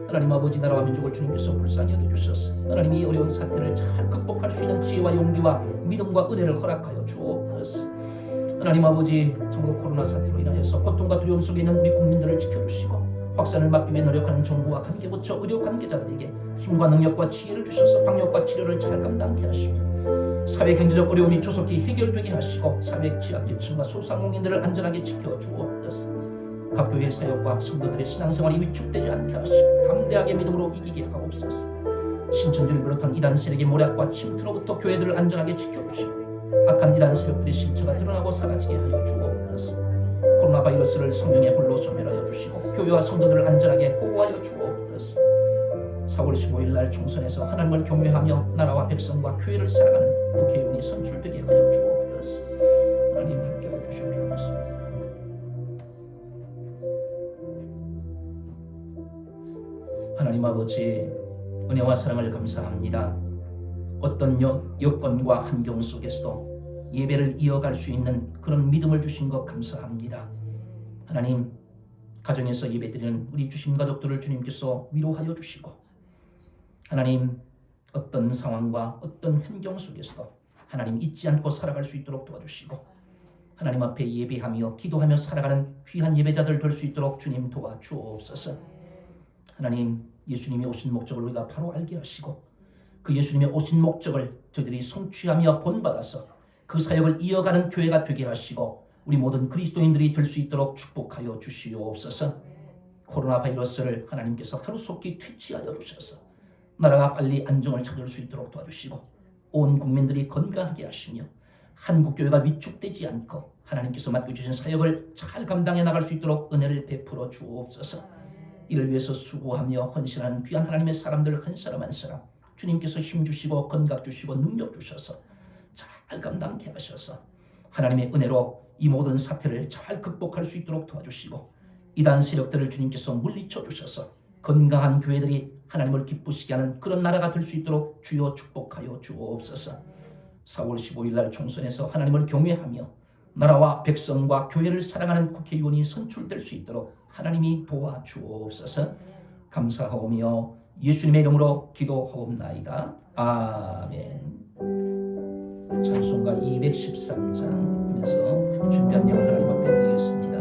하나님 아버지, 나라와 민족을 주님께서 불쌍히 여겨주셔서 하나님, 이 어려운 사태를 잘 극복할 수 있는 지혜와 용기와 믿음과 은혜를 허락하여 주옵소서. 하나님 아버지, 참으로 코로나 사태로 인하여서 고통과 두려움 속에 있는 우리 국민들을 지켜주시고 확산을 막기 위해 노력하는 정부와 관계부처 의료 관계자들에게 힘과 능력과 지혜를 주셔서 방역과 치료를 잘 감당케 하시며 사회 경제적 어려움이 조속히 해결되게 하시고 사회 취약계층과 소상공인들을 안전하게 지켜주옵소서. 각 교회 사역과 성도들의 신앙생활이 위축되지 않게 하시고 담대하게 믿음으로 이기게 하옵소서. 신천지를 비롯한 이단 세력의 모략과 침투로부터 교회들을 안전하게 지켜주시고 악한 이단 세력들의 실체가 드러나고 사라지게 하여 주옵소서. 코로나 바이러스를 성령의 불로 소멸하여 주시고 교회와 성도들을 안전하게 보호하여 주옵소서. 4월 15일 날 총선에서 하나님을 경외하며 나라와 백성과 교회를 사랑하는 국회의원이 선출되게 하여 주옵소서. 하나님 함께하여 주시옵소서. 하나님 아버지, 은혜와 사랑을 감사합니다. 어떤 여건과 환경 속에서도 예배를 이어갈 수 있는 그런 믿음을 주신 것 감사합니다. 하나님, 가정에서 예배드리는 우리 주심 가족들을 주님께서 위로하여 주시고 하나님, 어떤 상황과 어떤 환경 속에서도 하나님 잊지 않고 살아갈 수 있도록 도와주시고 하나님 앞에 예배하며 기도하며 살아가는 귀한 예배자들 될 수 있도록 주님 도와주옵소서. 하나님, 예수님이 오신 목적을 우리가 바로 알게 하시고 그 예수님의 오신 목적을 저희들이 성취하며 본받아서 그 사역을 이어가는 교회가 되게 하시고 우리 모든 그리스도인들이 될 수 있도록 축복하여 주시옵소서. 코로나 바이러스를 하나님께서 하루속히 퇴치하여 주셔서 나라가 빨리 안정을 찾을 수 있도록 도와주시고 온 국민들이 건강하게 하시며 한국교회가 위축되지 않고 하나님께서 맡겨주신 사역을 잘 감당해 나갈 수 있도록 은혜를 베풀어 주옵소서. 이를 위해서 수고하며 헌신하는 귀한 하나님의 사람들 한 사람 한 사람 주님께서 힘주시고 건강 주시고 능력 주셔서 잘 감당케 하셔서 하나님의 은혜로 이 모든 사태를 잘 극복할 수 있도록 도와주시고 이단 세력들을 주님께서 물리쳐 주셔서 건강한 교회들이 하나님을 기쁘시게 하는 그런 나라가 될 수 있도록 주여 축복하여 주옵소서. 4월 15일 날 총선에서 하나님을 경외하며 나라와 백성과 교회를 사랑하는 국회의원이 선출될 수 있도록 하나님이 도와주옵소서. 감사하오며 예수님의 이름으로 기도하옵나이다. 아멘. 찬송가 213장 하면서 준비한 내용을 하나님 앞에 드리겠습니다.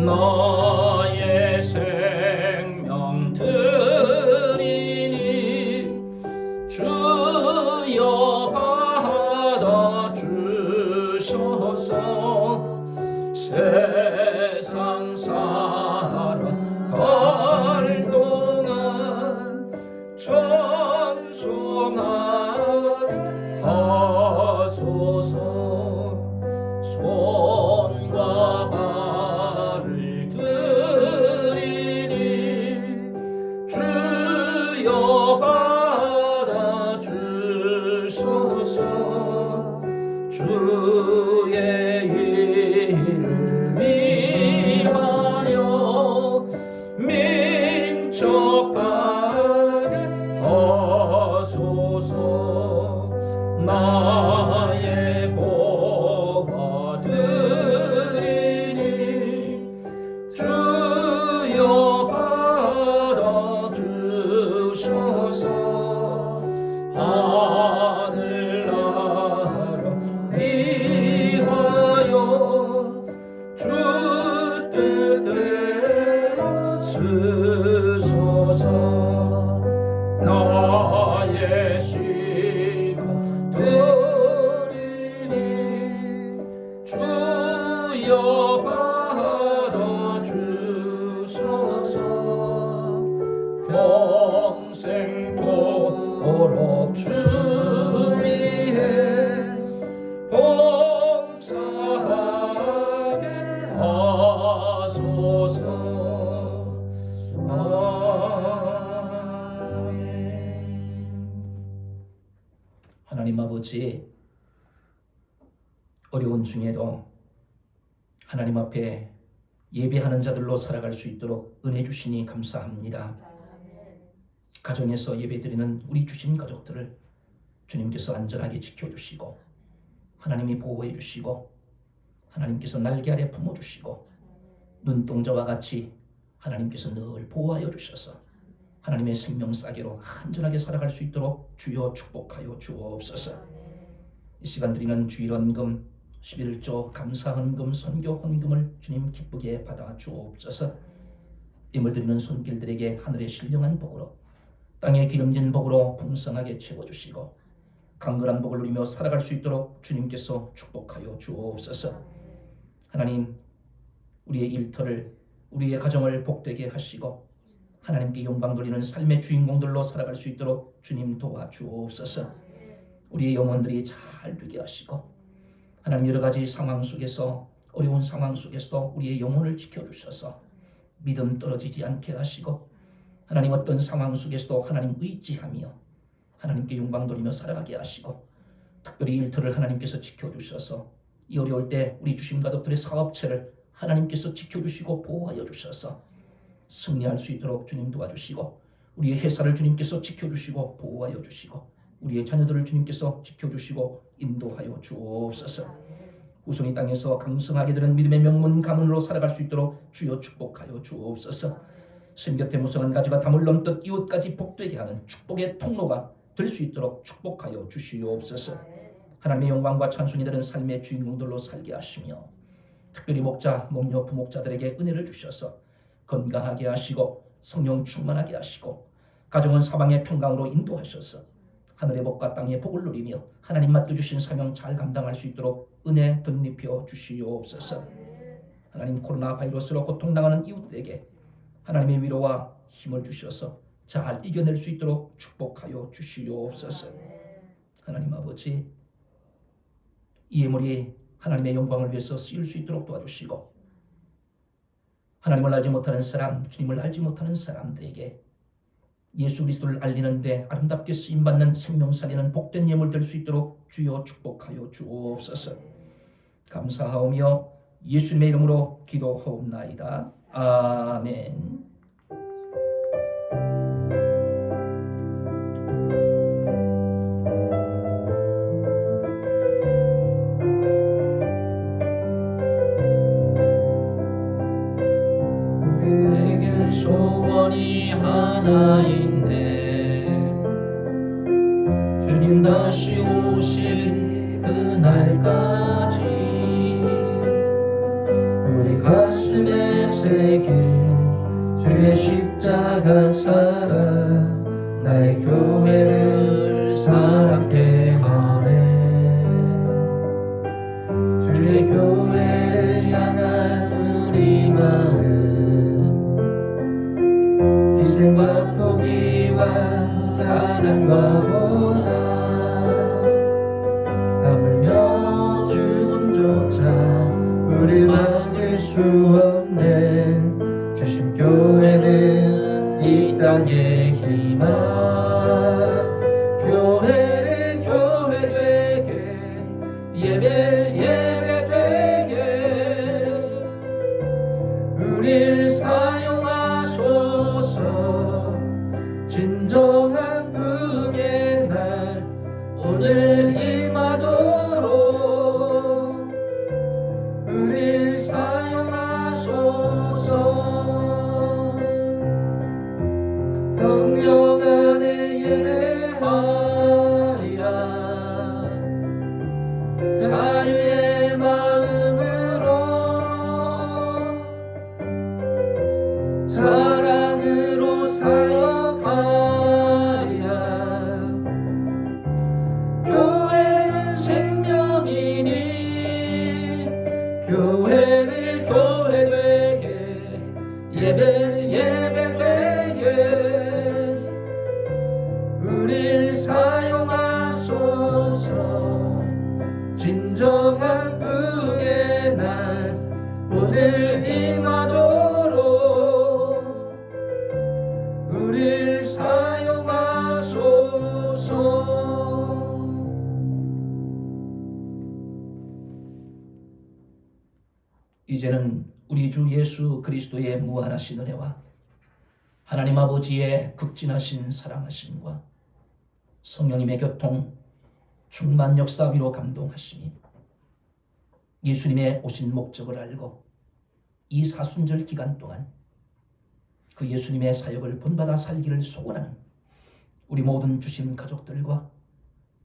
나의 생명 드리니 주여 받아 주셔서 세상 살아갈 동안 찬송하게 하소서. 손과 발을 드리니 주여 받아 주소서. 주의 일을 위하여 아버지, 어려운 중에도 하나님 앞에 예배하는 자들로 살아갈 수 있도록 은혜 주시니 감사합니다. 가정에서 예배드리는 우리 주신 가족들을 주님께서 안전하게 지켜주시고 하나님이 보호해 주시고 하나님께서 날개 아래 품어주시고 눈동자와 같이 하나님께서 늘 보호하여 주셔서 하나님의 생명싸개로 안전하게 살아갈 수 있도록 주여 축복하여 주옵소서. 이 시간 드리는 주일헌금 11조 감사헌금 선교헌금을 주님 기쁘게 받아 주옵소서. 임을 드리는 손길들에게 하늘의 신령한 복으로 땅의 기름진 복으로 풍성하게 채워주시고 강건한 복을 누리며 살아갈 수 있도록 주님께서 축복하여 주옵소서. 하나님, 우리의 일터를 우리의 가정을 복되게 하시고 하나님께 영광 돌리는 삶의 주인공들로 살아갈 수 있도록 주님 도와주옵소서. 우리의 영혼들이 잘 되게 하시고 하나님 여러 가지 상황 속에서 어려운 상황 속에서도 우리의 영혼을 지켜주셔서 믿음 떨어지지 않게 하시고 하나님 어떤 상황 속에서도 하나님 의지하며 하나님께 영광 돌리며 살아가게 하시고 특별히 일터를 하나님께서 지켜주셔서 이 어려울 때 우리 주심 가족들의 사업체를 하나님께서 지켜주시고 보호하여 주셔서 승리할 수 있도록 주님 도와주시고 우리의 회사를 주님께서 지켜주시고 보호하여 주시고 우리의 자녀들을 주님께서 지켜주시고 인도하여 주옵소서. 후손이 땅에서 강성하게 되는 믿음의 명문 가문으로 살아갈 수 있도록 주여 축복하여 주옵소서. 샘곁에 무성한 가지가 담을 넘듯 이웃까지 복되게 하는 축복의 통로가 될 수 있도록 축복하여 주시옵소서. 하나님의 영광과 찬송이 되는 삶의 주인공들로 살게 하시며 특별히 목자, 목녀, 부목자들에게 은혜를 주셔서 건강하게 하시고 성령 충만하게 하시고 가정은 사방의 평강으로 인도하셔서 하늘의 복과 땅의 복을 누리며 하나님 맡겨주신 사명 잘 감당할 수 있도록 은혜 덧입혀 주시옵소서. 하나님, 코로나 바이러스로 고통당하는 이웃에게 하나님의 위로와 힘을 주셔서 잘 이겨낼 수 있도록 축복하여 주시옵소서. 하나님 아버지, 이 예물이 하나님의 영광을 위해서 쓰일 수 있도록 도와주시고 하나님을 알지 못하는 사람, 주님을 알지 못하는 사람들에게 예수 그리스도를 알리는데 아름답게 쓰임받는 생명 살리는 복된 예물 될 수 있도록 주여 축복하여 주옵소서. 감사하오며 예수님의 이름으로 기도하옵나이다. 아멘. 내겐 소원이 하나 있네. 주님 다시 오실 그날까지 우리 가슴에 새긴 주의 십자가 살아 나의 교회를 사랑케 하네. 주의 교회를 향한 우리 마음 희생과 포기와 가난과 고난 하물며 죽음조차 우릴 막을 수 없네. 주신 교회는 이 땅의 희망. 교회를 교회 되게 예배 되게 우릴 사용하소서. 진정한 부흥의 날 오늘 임하도록 우릴 사용하소서. 성령 안에 예배하리라. 자유의 마음으로 사랑으로 사역하리라. 교회는 생명이니 교회를 교회 되게 예배 되게 우릴 사용하소서. 진정한 부흥의 날 오늘 임하도록 우릴 사용하소서. 이제는 우리 주 예수 그리스도의 무한하신 은혜와 하나님 아버지의 극진하신 사랑하심과 성령님의 교통 충만 역사 위로 감동하심이 예수님의 오신 목적을 알고 이 사순절 기간 동안 그 예수님의 사역을 본받아 살기를 소원하는 우리 모든 주심 가족들과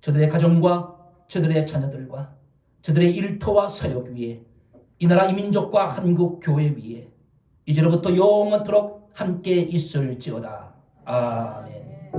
저들의 가정과 저들의 자녀들과 저들의 일터와 사역 위에 이 나라 이 민족과 한국 교회 위에 이제로부터 영원토록 함께 있을지어다. 아멘.